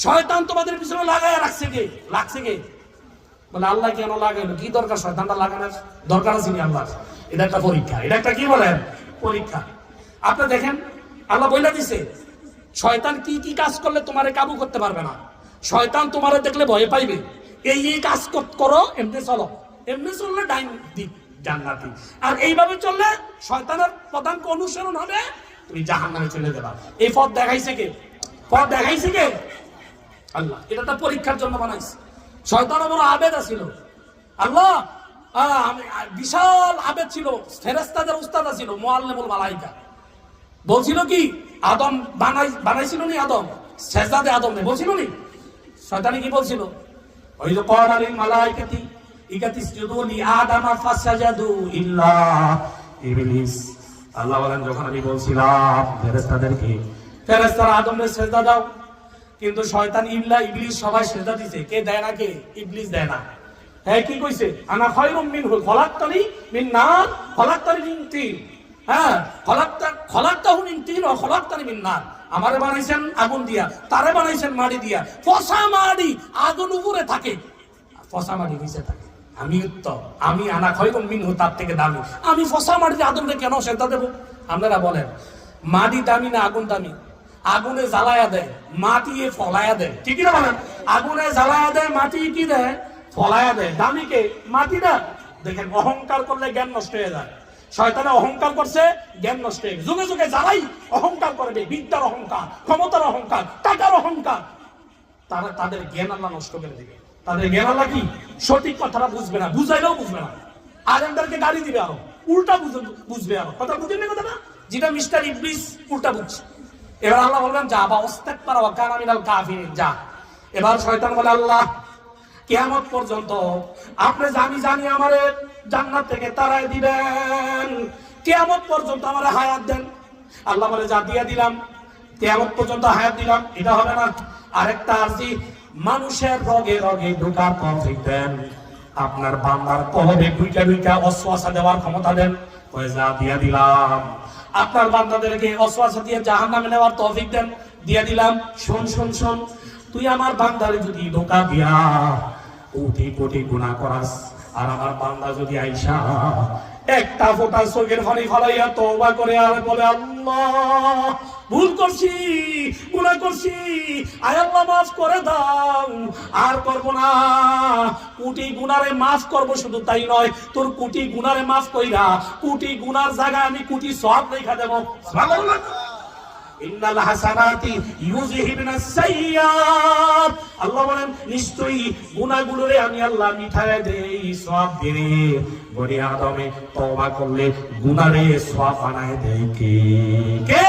শয়তান তোমাদের পিছনে লাগায় লাগছে কে? বলে আল্লাহ কেন লাগাইলো? কি দরকার শয়তানটা লাগানোর? দরকার আছে নি আল্লাহ? এটা একটা পরীক্ষা। এটা একটা কি বলেন? পরীক্ষা। আপনি দেখেন, আল্লাহ বইলা দিছে, শয়তান কি কি কাজ করলে তোমারে কাবু করতে পারবে না। শয়তান তোমারে দেখলে ভয় পাইবে, এই কাজ করো, এমনি চলো, এমনি চললে ডাইন দিক জান্নাতি, আর এইভাবে চললে শয়তানের পদাঙ্ক অনুসরণ হবে, তুমি জাহান্নামে চলে যাবা। এই পথ দেখাইছে কে? আল্লাহ। এটা একটা পরীক্ষার জন্য বানাইছে। শয়তানের বড় আবেদ ছিল। আল্লাহ বিশাল আবেদ ছিল, ফেরেশতাদের উস্তাদ ছিল, মুআল্লিমুল মালাইকা। বলছিল কি, আদম বানাইছিল নি, আদম সেজদা দে আদম নে, বলছিল নি? শয়তানি কি বলছিল? ওই যে ক্বালা লিল মালাইকাতি ইসজুদু লি আদামা ফাসাজাদু ইল্লা ইবলিস। আল্লাহ বলেন, যখন আমি বলছিলাম ফেরেশতারা আদমকে সিজদা দাও, কিন্তু শয়তান ইবলিস সবাই সিজদা দিছে। কে দেয় না? কে? ইবলিস দেয় না। হ্যাঁ, কি কইছে? আনা খায়রুম মিনহু খলাকতানি মিন নার খলাকতানি মিন তিন। হ্যাঁ, খলাকতাহু মিন তিন ওয়া খলাকতানি মিন নার। আমারে বানাইছেন আগুন দিয়া, তারে বানাইছেন মাটি দিয়া। ফসা মাটি আগুন উপরে থাকে, ফসা মাটি নিচে থাকে। আমি উত্তম, আমি আনা খায়রুম মিনহু, তার থেকে দামি। আমি ফসা মাটিতে আদমকে কেন সিজদা দেব? আপনারা বলেন, মাটি দামি না আগুন দামি? আগুনে জ্বালায়া দেয়, মাটি ফলায়া দেয়, ঠিক না বলেন? আগুনে জ্বালায়া দেয়, মাটি কি দেয়? ফলায়া দেয়। দামি কে? মাটি না। দেখেন, অহংকার করলে জ্ঞান নষ্ট হয়ে যায়। শয়তানে অহংকার করছে, জ্ঞান নষ্ট হয়ে গেছে। যুগে যুগে যারাই অহংকার করবে, বিদ্যার অহংকার, ক্ষমতার অহংকার, টাকার অহংকার, তাদের জ্ঞান আল্লাহ নষ্ট করে দিবে। তাদের জ্ঞান আল্লাহ কি? সঠিক কথাটা বুঝবে না, বুঝাইলেও বুঝবে না, আরেকজনকে গালি দিবে, আরো উল্টা বুঝবে। আরো কথা বুঝেন না, কথা না, যেটা মিস্টার ইবলিস উল্টা বুঝছে। এবার আল্লাহ বলবেন, যা বা ওয়াস্তাকবারা ওয়া কানা মিনাল কাফিরিন, যা। এবার শয়তান বলে, আল্লাহ, কিয়ামত পর্যন্ত আপনি জানি আমারে জান্নাত থেকে তাড়ায় দিবেন, কিয়ামত পর্যন্ত আমারে হায়াত দেন। আল্লাহ বলে, যা দিয়া দিলাম, কিয়ামত পর্যন্ত হায়াত দিলাম, এটা হবে না। আরেকটা আরজি, মানুষের রগে রগে ঢোকার তৌফিক দেন, আপনার বান্দার কলবে ঢুইকা ওয়াসওয়াসা দেওয়ার ক্ষমতা দেন। কই, যা দিয়া দিলাম। আপনার বান্দাদেরকে ওয়াসওয়াসা দিয়ে জাহান্নামে নেওয়ার তৌফিক দেন, দিয়া দিলাম। শোন, তুই আমার বান্দারে যদি ধোঁকা দিয়া কোটি কোটি গুনাহ করাস, আর আমার বান্দা যদি আইসা একটা ফোঁটা চোখের পানি ফলাইয়া তওবা করে আর বলে, আল্লাহ ভুল করছি, গুনাহ করছি, আয় আল্লাহ মাফ করে দাও, আর করব না। কোটি গুনারে মাফ করব, শুধু তাই নয়, তোর কোটি গুনারে মাফ কইরা কোটি গুনার জায়গায় আমি কোটি সওয়াব রেখা দেব। সুবহানাল্লাহ। ইন্নাল হাসানাতি ইউযহিবনাস সাইয়্যাত, আল্লাহ বলেন, নিশ্চয়ই গুনাহগুলোরে আমি আল্লাহ মিটায়ে দেই, সওয়াব দিই। বনি আদমে তওবা করলে গুনারে সওয়াব বানায় দেয় কে?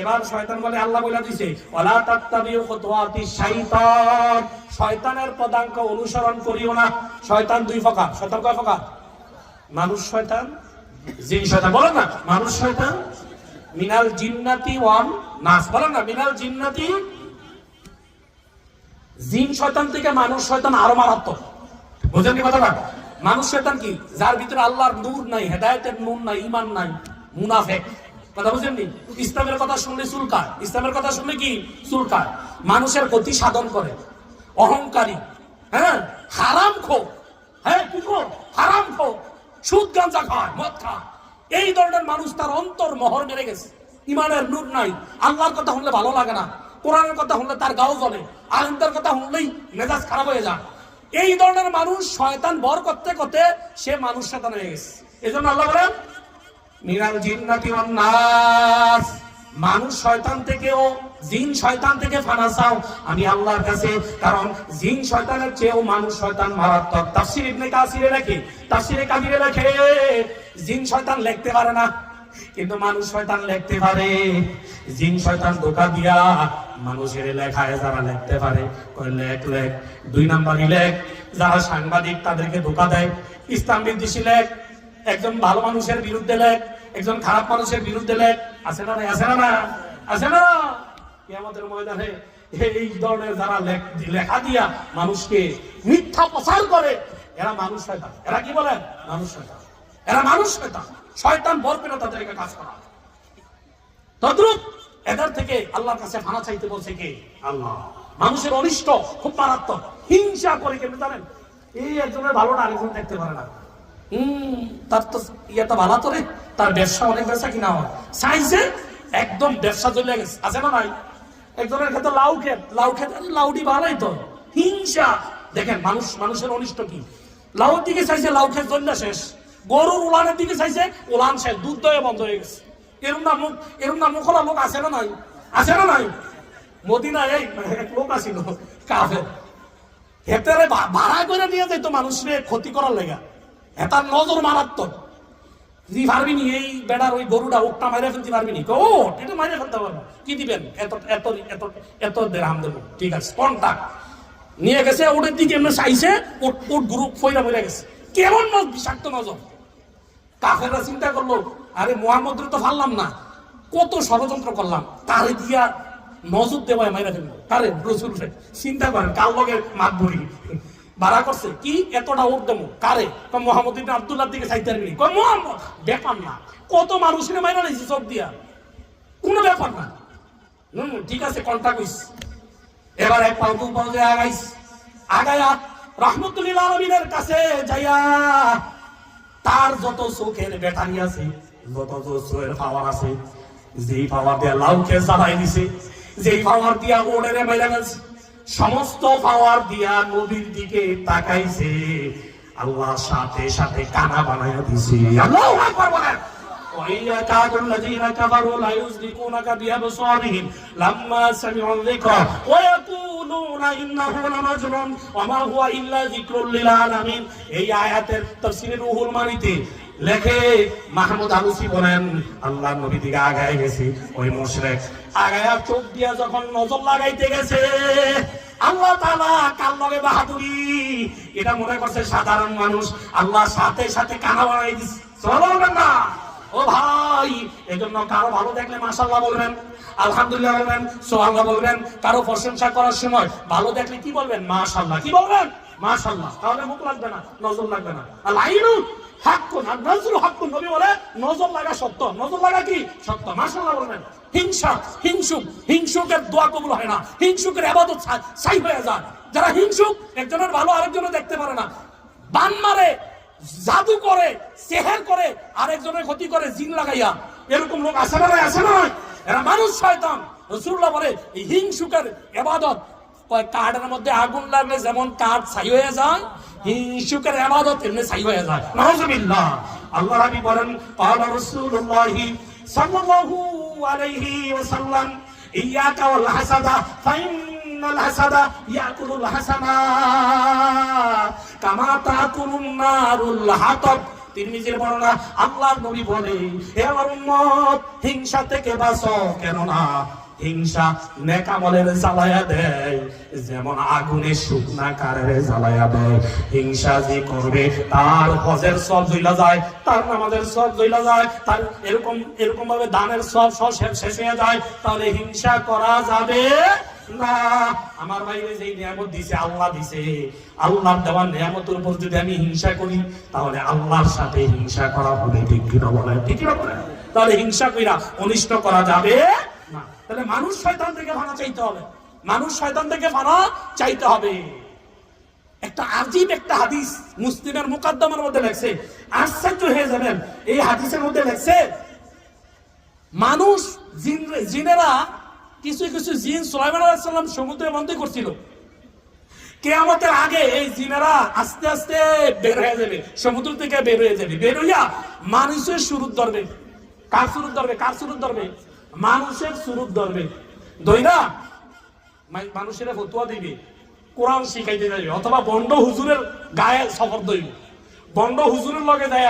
এবার শয়তান বলে, আল্লাহ বলে দিছে, ওয়ালা তাত্তাবিউ খুতুওয়াতিশ শাইতান, শয়তানের পদাঙ্ক অনুসরণ করিও না। শয়তান দুই প্রকার। শয়তান কয় প্রকার? মানুষ শয়তান, জিন শয়তান। বলেন না, মানুষ শয়তান। মিনাল জিন্নাতি ওয়ান নাস, বলেন না, মিনাল জিন্নাতি। জিন শয়তান থেকে মানুষ শয়তান আরো মারাত্মক। বুঝেননি কথাটা? মানুষ শয়তান কি? যার ভিতরে আল্লাহর নূর নাই, হেদায়েতের নূর নাই, ঈমান নাই, মুনাফিক। কথা বুঝেননি? ইসলামের কথা শুনলে চুলকায়, ইসলামের কথা শুনলে কি চুলকায়, মানুষের ক্ষতি সাধন করে, অহংকারী, হ্যাঁ, হারামখোর, হ্যাঁ কি খোর? হারামখোর, সুদ গাঁজা খায়, মদ খায়। এই ধরনের মানুষ তার অন্তর মোহর মেরে গেছে, ঈমানের নূর নাই। আল্লাহর কথা শুনলে ভালো লাগে না, কোরআনের কথা শুনলে তার গাও জ্বলে, আলেমদের কথা শুনলেই মেজাজ খারাপ হয়ে যায়। এই ধরনের মানুষ শয়তান বর করতে করতে সে মানুষ শয়তান হয়ে গেছে। এই জন্য আল্লাহ বলেন মিনাল জিন্নাতি ওয়ান নাস, মানুষ শয়তান থেকেও, জিন শয়তান থেকে ফানা চাও আমি আল্লাহর কাছে, কারণ জিন শয়তানের চেয়েও মানুষ শয়তান মারাত্মক। তাফসীর ইবনে কাসিরে লেখে, তাফসীরে কাবিরে লেখে, জিন শয়তান লিখতে পারে না কিন্তু মানুষ শয়তান লিখতে পারে। জিন শয়তান ধোঁকা দিয়া মানুষের লেখায় যারা লিখতে পারে, কই লেখ লেখ, 2 নাম্বারই লেখ। যারা সাংবাদিক তাদেরকে ধোঁকা দেয়, ইসলাম বিদ্বেষী লেখ, একজন ভালো মানুষের বিরুদ্ধে লেখ, একজন খারাপ মানুষের বিরুদ্ধে লেখ, আছে না? আছে না? আছে না? কিয়ামতের ময়দানে এই ধরনের যারা লেখা দিয়া মানুষকে মিথ্যা প্রচার করে, এরা মানুষ শয়তান। এরা কি বলেন? মানুষ শয়তান। এরা মানুষ শয়তান, শয়তান বরপেনা তাদেরকে কাজ করা। তদ্রুপ এদের থেকে আল্লাহর কাছে ফানা চাইতে বলছে কে? আল্লাহ। মানুষের অনিষ্ট খুব মারাত্মক, হিংসা করে কেমন জানেন? এই একজনের ভালোটা আরেকজন দেখতে পারে না। তার তো ইয়েটা ভালো তো রে, তার ব্যবসা অনেক ব্যবসা কিনা হয়, চাইছে একদম ব্যবসা চলে গেছে, আছে না নাই? একজনের ক্ষেত্রে লাউ ক্ষেত, লাউ ক্ষেত, লাউটি ভালোই তো, হিংসা। দেখেন মানুষ, মানুষের অনিষ্ট কি? লাউর দিকে চাইছে, লাউ ক্ষেত চলে শেষ। গরুর উলানের দিকে চাইছে, উলান শেষ, দুধ দয়ে বন্ধ হয়ে গেছে। এরম না মুখলা লোক আছে না নাই? আছে না নাই? মদিনায় এক লোক আসিল কাফের, হেতারে ভাড়া করে নিয়ে যেত মানুষের ক্ষতি করার লেগা। হেতার নজর মারাত্মক, তুই পারবি নি এই বেড়ার ওই গরুটা ওটা মাইরে ফেলতে পারবি নি? ও এটা মাইরে ফেলতে পারবো, কি দিবেন? এত এত এত এত দেড়হাম দেবো, ঠিক আছে কন্টাক্ট নিয়ে গেছে। ওটার দিকে এমনি চাইছে, ওট গ্রুপ ফইরা মরে গেছে। কেমন বিষাক্ত নজর! কাফেররা চিন্তা করলো, আরে মুহাম্মদের তো পারলাম না, কত ষড়যন্ত্র করলাম, তারে দিয়া নজর দেওয়ায় মাইরা ফেলবো। তারে রসুল চিন্তা করেন, কার লগে মাত বলি ভাড়া করছে কি এতটা ওট দেবো কারে? মোহাম্মদ ইবনে আব্দুল্লাহর দিকে চাইতে পারবি? কয় মোহাম্মদ, ব্যাপার না, কত মানুষের মাইরা নিয়েছি চোখ দিয়া, কোনো ব্যাপার না। ঠিক আছে কন্টাক্ট হইছে। এবার এক পাউ পাউজে আগায়া রাহমাতুল্লিল আলামিনের কাছে যাইয়া তার যত চোখের ব্যাটারি আছে, যত চোখের পাওয়ার আছে, যেই পাওয়ার দিয়া লাউকে জ্বালাই দিছে, যেই পাওয়ার দিয়া ওড়ে মাইরা গেছে, সমস্ত পাওয়ার দিয়া নবীর দিকে তাকাইছে, আল্লাহ সাথে সাথে কানা বানাইয়া দিছে। আল্লাহু আকবার বলেন। وإذا كاد الذين كفروا لا يزلقونك بأبصارهم لما سمعوا الذكر ويقولون إنه لمجنون وما هو إلا ذكر للعالمين। এই আয়াতের তাফসীরে রুহুল মানিতে লেখে মাহমুদ আলুসি বলেন, আল্লাহর নবী দিকে আগায় গেছে ওই মুশরিক, আগায়া চোখ দিয়া যখন নজর লাগাইতে গেছে, আল্লাহ তাআলা কার লগে বাহাদুরি, এটা মনে করছে সাধারণ মানুষ, আল্লাহ সাথে সাথে কানা বানাই দিছে। সুবহানাল্লাহ। ও ভাই, এজন্য কারো ভালো দেখলে মাশাআল্লাহ বলবেন, আলহামদুলিল্লাহ বলবেন, সুবহানাল্লাহ বলবেন। কারো প্রশংসা করার সময় ভালো দেখলে কি বলবেন? মাশাআল্লাহ। কি বলবেন? মাশাআল্লাহ। তাহলে মুখ লাগবে না, নজর লাগবে না। আল-আইনু হাক্কুন আর নজরু হাক্কুন, নবী বলে নজর লাগা সত্য, নজর লাগা কি সত্য। মাশাআল্লাহ বলবেন। হিংসা, হিংসুকের দোয়া কবুল হয় না, হিংসুকের ইবাদত ছাই হয়ে যায়। যারা হিংসুক, একজনের ভালো আরেকজনের দেখতে পারে না, বান মারে, জাদু করে, সেহের করে, আরেকজনের ক্ষতি করে জিন লাগাইয়া, এরকম লোক আছে না? আছে না? এরা মানুষ শয়তান। রাসূলুল্লাহ বলে এই হিংসুকের ইবাদত, কয় কাঠের মধ্যে আগুন লাগলে যেমন কাঠ ছাই হয়ে যায়, হিংসুকের ইবাদত এমনি ছাই হয়ে যায়। নাউযুবিল্লাহ। আল্লাহ রাব্বি বলেন, ক্বালা রাসূলুল্লাহ সাল্লাল্লাহু আলাইহি ওয়াসাল্লাম ইয়াকা ওয়াল হাসাদা ফাইন্নাল হাসাদা ইয়াকুলুল হাসানা কামা তাকুলুন নারুল হাতাব। তিরমিজির বর্ণনা, আল্লাহর নবী বলে, হে আমার উম্মত, হিংসা থেকে বাঁচো, কেননা হিংসা নেক আমলের জ্বালায়া দেয় যেমন আগুনে শুকনা কাঠের জ্বালায়া দেয়। হিংসা যে করবে তার হজের সব জ্বলা যায়, তার নামাজের সব জ্বলা যায়, তার এরকম ভাবে দানের সব শেষ হয়ে যায়। তাহলে হিংসা করা যাবে না, আমার বাইরে যেই নিয়ামত দিছে আল্লাহ দিছে, আল্লাহর দেওয়া নিয়ামতের উপর যদি আমি হিংসা করি তাহলে আল্লাহর সাথে হিংসা করা হবে। ঠিক কি না বলেন? ঠিক কি না বলেন? তাহলে হিংসা কইরা অনিষ্ট করা যাবে না। তাহলে মানুষ শয়তান থেকে ফানা চাইতে হবে, মানুষ শয়তান থেকে ফানা চাইতে হবে। একটা আজীব একটা হাদিস মুসলিমের মুকাদ্দমার মধ্যে লেখছে, আশ্চর্য হয়ে যাবেন। এই হাদিসের মধ্যে লেখছে মানুষ জিনেরা কিছু কিছু জিন সুলাইমান আলাইহিস সালাম সমুদ্রে বন্দী করছিল। কিয়ামতের আগে এই জিনেরা আস্তে আস্তে বের হয়ে যাবে, সমুদ্র থেকে বের হয়ে যাবে। বের হইয়া মানুষের সুরত ধরবে। কার সুরত ধরবে? কার সুরত ধরবে? মানুষের সুরত ধরবে। দইরা মানুষের ফতোয়া দিবে, কোরআন শিখাইতে যাবে, অথবা বন্ড হুজুরের গায়ে সফর দইব। বন্ড হুজুরের লগে যায়,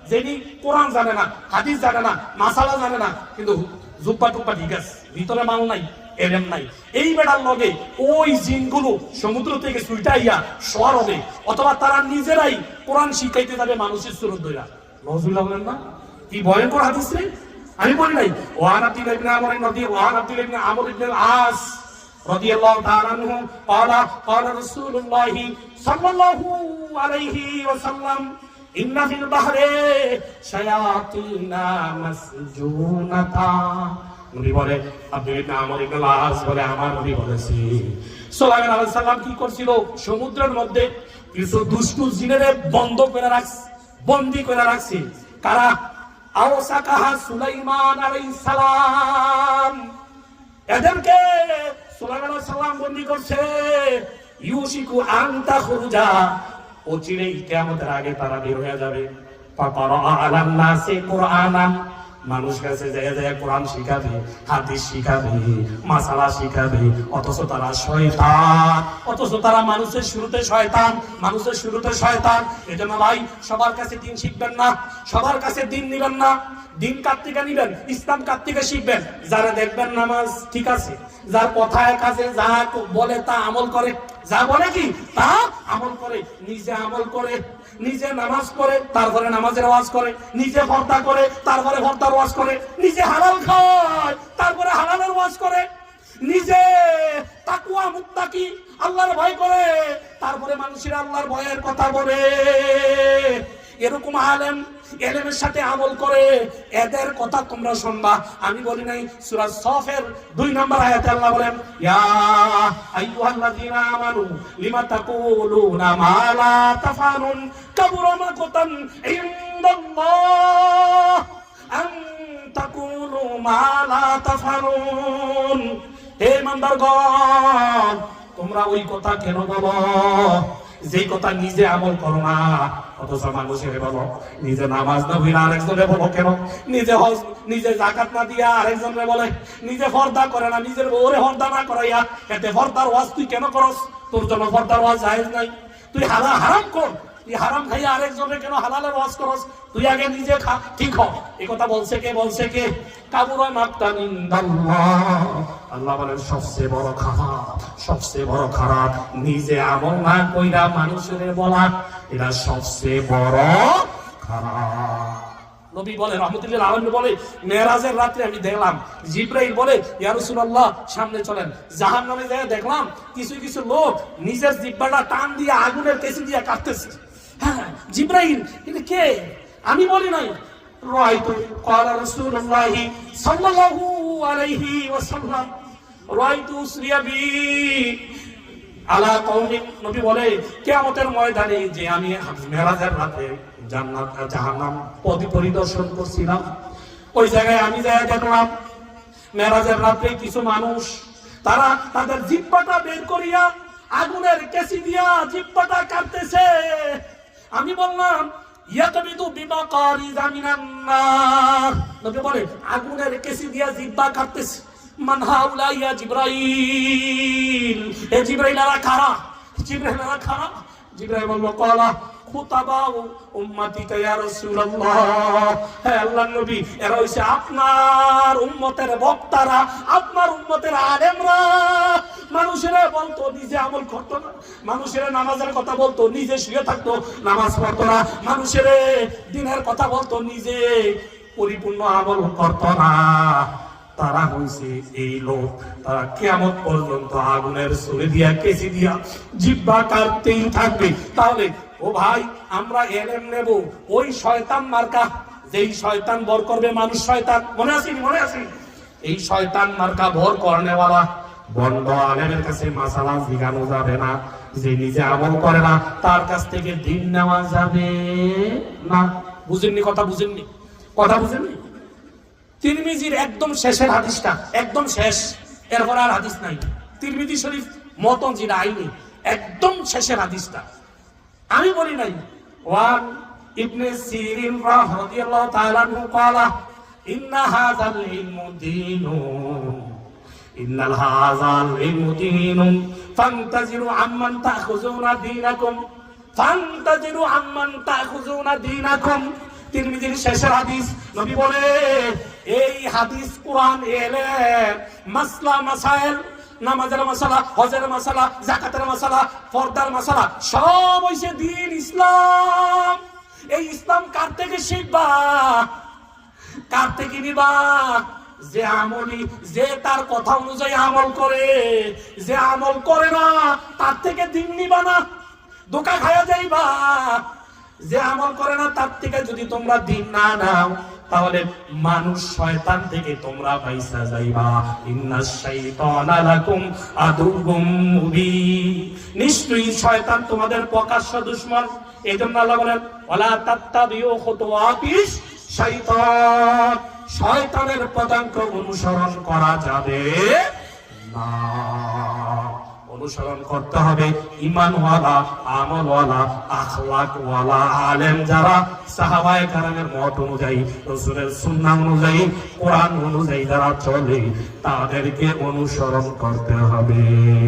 যিনি কোরআন জানে না, হাদিস জানে না, মাসালা জানে না, কিন্তু জুব্বা টুব্বা ঠিক আছে, ভিতরে মাল নাই, এলেম নাই, এই বেড়ার লগে ওই জিনগুলো সমুদ্র থেকে ছুটাইয়া সর হবে, অথবা তারা নিজেরাই কোরআন শিখাইতে যাবে মানুষের সুরত ধইরা। নজরুল্লাহ বলেন না, কি ভয়ঙ্কর হাদিস রে! আমি বলি নাই ওয়ান আব্দুল্লাহ ইবনে আমর ইবনে আস রাদিয়াল্লাহু তাআলা আনহু قال رسول الله صلى الله عليه وسلم ان في البحر شياطين مسجونتا। নবী বলে, আব্দুল্লাহ ইবনে আমর ইবনে আস বলে, আমার নবী বলেছে সুলাইমান আলাইহিস সালাম কি করছিল, সমুদ্রের মধ্যে কিছু দুষ্টু জিনেরে বন্ধ করে রাখছে, বন্দী করে রাখছে। কারা? আওসাকাহা সুলাইমান আলাইহিস সালাম, এদেরকে সুলাইমান আলাইহিস সালাম বন্দী করছে। ইউশিকু আন তাখরুজা, অচিরেই কিয়ামতের আগে তারা বের হয়ে যাবে। ফাকারা আলান নাসি কুরআনান, মানুষ কাছে যায় যায় কোরআন শিখাবে, হাদিস শিখাবে, মাসালা শিখাবে, অথচ তারা শয়তান, অথচ তারা মানুষের শুরুতে শয়তান, মানুষের শুরুতে শয়তান। এজন্য ভাই সবার কাছে দিন শিখবেন না, সবার কাছে দিন নিবেন না। দিন কার থেকে নিবেন? ইসলাম কার থেকে শিখবেন? যারা দেখবেন নামাজ ঠিক আছে, যার কথায় কাজে যা বলে তা আমল করে, যা বলে কি তা আমল করে, নিজে আমল করে, নিজে নামাজ পড়ে তারপরে নামাজের ওয়াজ করে, নিজে পর্দা করে তারপরে পর্দার ওয়াজ করে, নিজে হালাল খায় তারপরে হালালের ওয়াজ করে, নিজে তাকওয়া মুত্তাকি আল্লাহর ভয় করে তারপরে মানুষের আল্লাহর ভয়ের কথা বলে। এরকম আলেম এলেমের সাথে আমল করে, এদের কথা তোমরা শুনবা। আমি বলি নাই, সূরা সফের 2 নম্বর আয়াতে আল্লাহ বলেন, ইয়া আইয়ুহাল্লাযীনা আমানু লিমা তাকুলুনা মা লা তাফআলুন কাবুরা মাকতান ইনদাল্লাহ আন তাকুলু মা লা তাফআলুন। হে ইমানদারগণ, তোমরা ওই কথা কেন বলো যেই কথা নিজে আমল করো না, অথচ মানুষের বলো। নিজে নামাজ না হইলে আরেকজনে বলো কেন? নিজে হজ, নিজে যাকাত না দিয়া আরেকজনে বলে, নিজে পর্দা করে না, নিজের বউরে পর্দা না করাইয়া এতে পর্দার ওয়াজ তুই কেন করস? তোর জন্য পর্দার ওয়াজ জায়েজ নাই। তুই হারাম কর, তুই হারাম খাইয়া আরেকজনে কেন হালালের ওয়াজ করস? তুই আগে নিজে খা, ঠিক হ। এই কথা বলছে কে? বলছে কে? কাবুরা মাকতান ইনদাল্লাহ। আল্লাহ বলেন সবচেয়ে বড় খারাপ, সবচেয়ে বড় খারাপ নিজে আমল না কইরা মানুষের বলা, এটা সবচেয়ে বড় খারাপ। নবী বলে রহমতুল্লাহ আলাইহি বলে, মেরাজের রাতে আমি দেখলাম জিবরাইল বলে, ইয়া রাসূলুল্লাহ সামনে চলেন। জাহান্নামে যায় দেখলাম কিছু কিছু লোক নিজের জিহ্বাটা টান দিয়ে আগুনের কেসি দিয়ে কাটতেছে। হ্যাঁ, জিবরাইল এটা কে? আমি বলি নাই, রাইতু ক্বালা রাসূলুল্লাহ সাল্লাল্লাহু আলাইহি ওয়াসাল্লাম রাইতু উসরিয়াবি আলা কওমিন। নবী বলে কিয়ামতের ময়দানে যে আমি মেরাজের রাতে জান্নাত আর জাহান্নাম পরিদর্শন করছিলাম, ওই জায়গায় আমি যায় দেখলাম মেরাজের রাতে কিছু মানুষ তারা তাদের জিহ্বাটা বের করিয়া আগুনের কেসি দিয়া জিহ্বাটা কাটতেছে। আমি বললাম ইয়াকবিদু বিমাকারিযা মিনান নার। নবী বলে আগুনের কেসি দিয়া জিহ্বা কাটতেছে। মান হাউলা ইয়া জিবরাইল, এ জিবরাইল আলা খারা, জিবরাইল আলা খারা। জিবরাইল বলল ক্বালা খুতাবাউ উম্মতিকা ইয়া রাসূলুল্লাহ। হে আল্লাহর নবী, এরা হইছে আপনার উম্মতের বক্তারা, আপনার উম্মতের আলেমরা। মানুষেরা বলতো নিজে আমল করতো না, মানুষেরা নামাজের কথা বলতো নিজে শুয়ে থাকতো, নামাজ পড়তো না, মানুষেরা দিনের কথা বলতো নিজে পরিপূর্ণ আমল করতো না। তারা হইছে এই লোক, তারা কিয়ামত পর্যন্ত আগুনের ছুরি দিয়া কেচি দিয়া জিহ্বা কাটতেই থাকবে। তাহলে ও ভাই, আমরা এলেম নেব ওই শয়তান মার্কা, যেই শয়তান বর করবে মানুষ শয়তান, মনে আছে? এই শয়তান মার্কা ভর করনেওয়ালা বন্ড আলেমের কাছে মাসালা জিজ্ঞানো যাবে না, যে নিজে আমল করে না তার কাছ থেকে দিন নেওয়া যাবে না। বুঝেননি কথা? বুঝেননি? তিরমিজির একদম শেষের হাদিসটা, একদম শেষ, এরপর আর হাদিস নাই। তিরমিজি শরীফ মতন যেটা আইনি একদম শেষের হাদিসটা, আমি বলি নাই। ওয়ান ইবনে সিরিন রাদিয়াল্লাহু তাআলা আনহু ক্বালা ইন্না হাযাল ইলমু দীনুন, ইন্নাল হাযাল ইলমু দীনুন ফান্তাজিরু আম্মান তাখুযুনা দীনাকুম। তিরমিজির শেষের হাদিস, নবী বলে এই হাদিস কোরআন এলেন মাসলা মাসাইল, নামাজের মাসালা, হজের মাসালা, যাকাতের মাসালা, পর্দার মাসালা, সব হইছে দ্বীন ইসলাম। এই ইসলাম কার থেকে শিখবা, কার থেকে নিবা? যে আমলি, যে তার কথা অনুযায়ী আমল করে, যে আমল করে না তার থেকে দিন নিবা না, ধোঁকা খায়া যাইবা। যে আমল করে না তার থেকে যদি তোমরা দিন না নাও, তাহলে মানুষ শয়তান থেকে তোমরা বাইসা যাইবা। ইন্নাশ শাইতানা লাকুম আদুউম মুবিন, নিশ্চয়ই শয়তান তোমাদের প্রকাশ্য দুশমন। এজন্য আল্লাহ বলেন ওয়ালা তাত্তাবিউ খুতুওয়াতিশ শাইতান, শয়তানের পদাঙ্ক অনুসরণ করা যাবে না। অনুসরণ করতে হবে ঈমানওয়ালা, আমলওয়ালা, আখলাকওয়ালা আলেম যারা সাহাবায়ে কেরামের মত অনুযায়ী, রাসূলের সুন্নাহ অনুযায়ী, কোরআন অনুযায়ী যারা চলে, তাদেরকে অনুসরণ করতে হবে।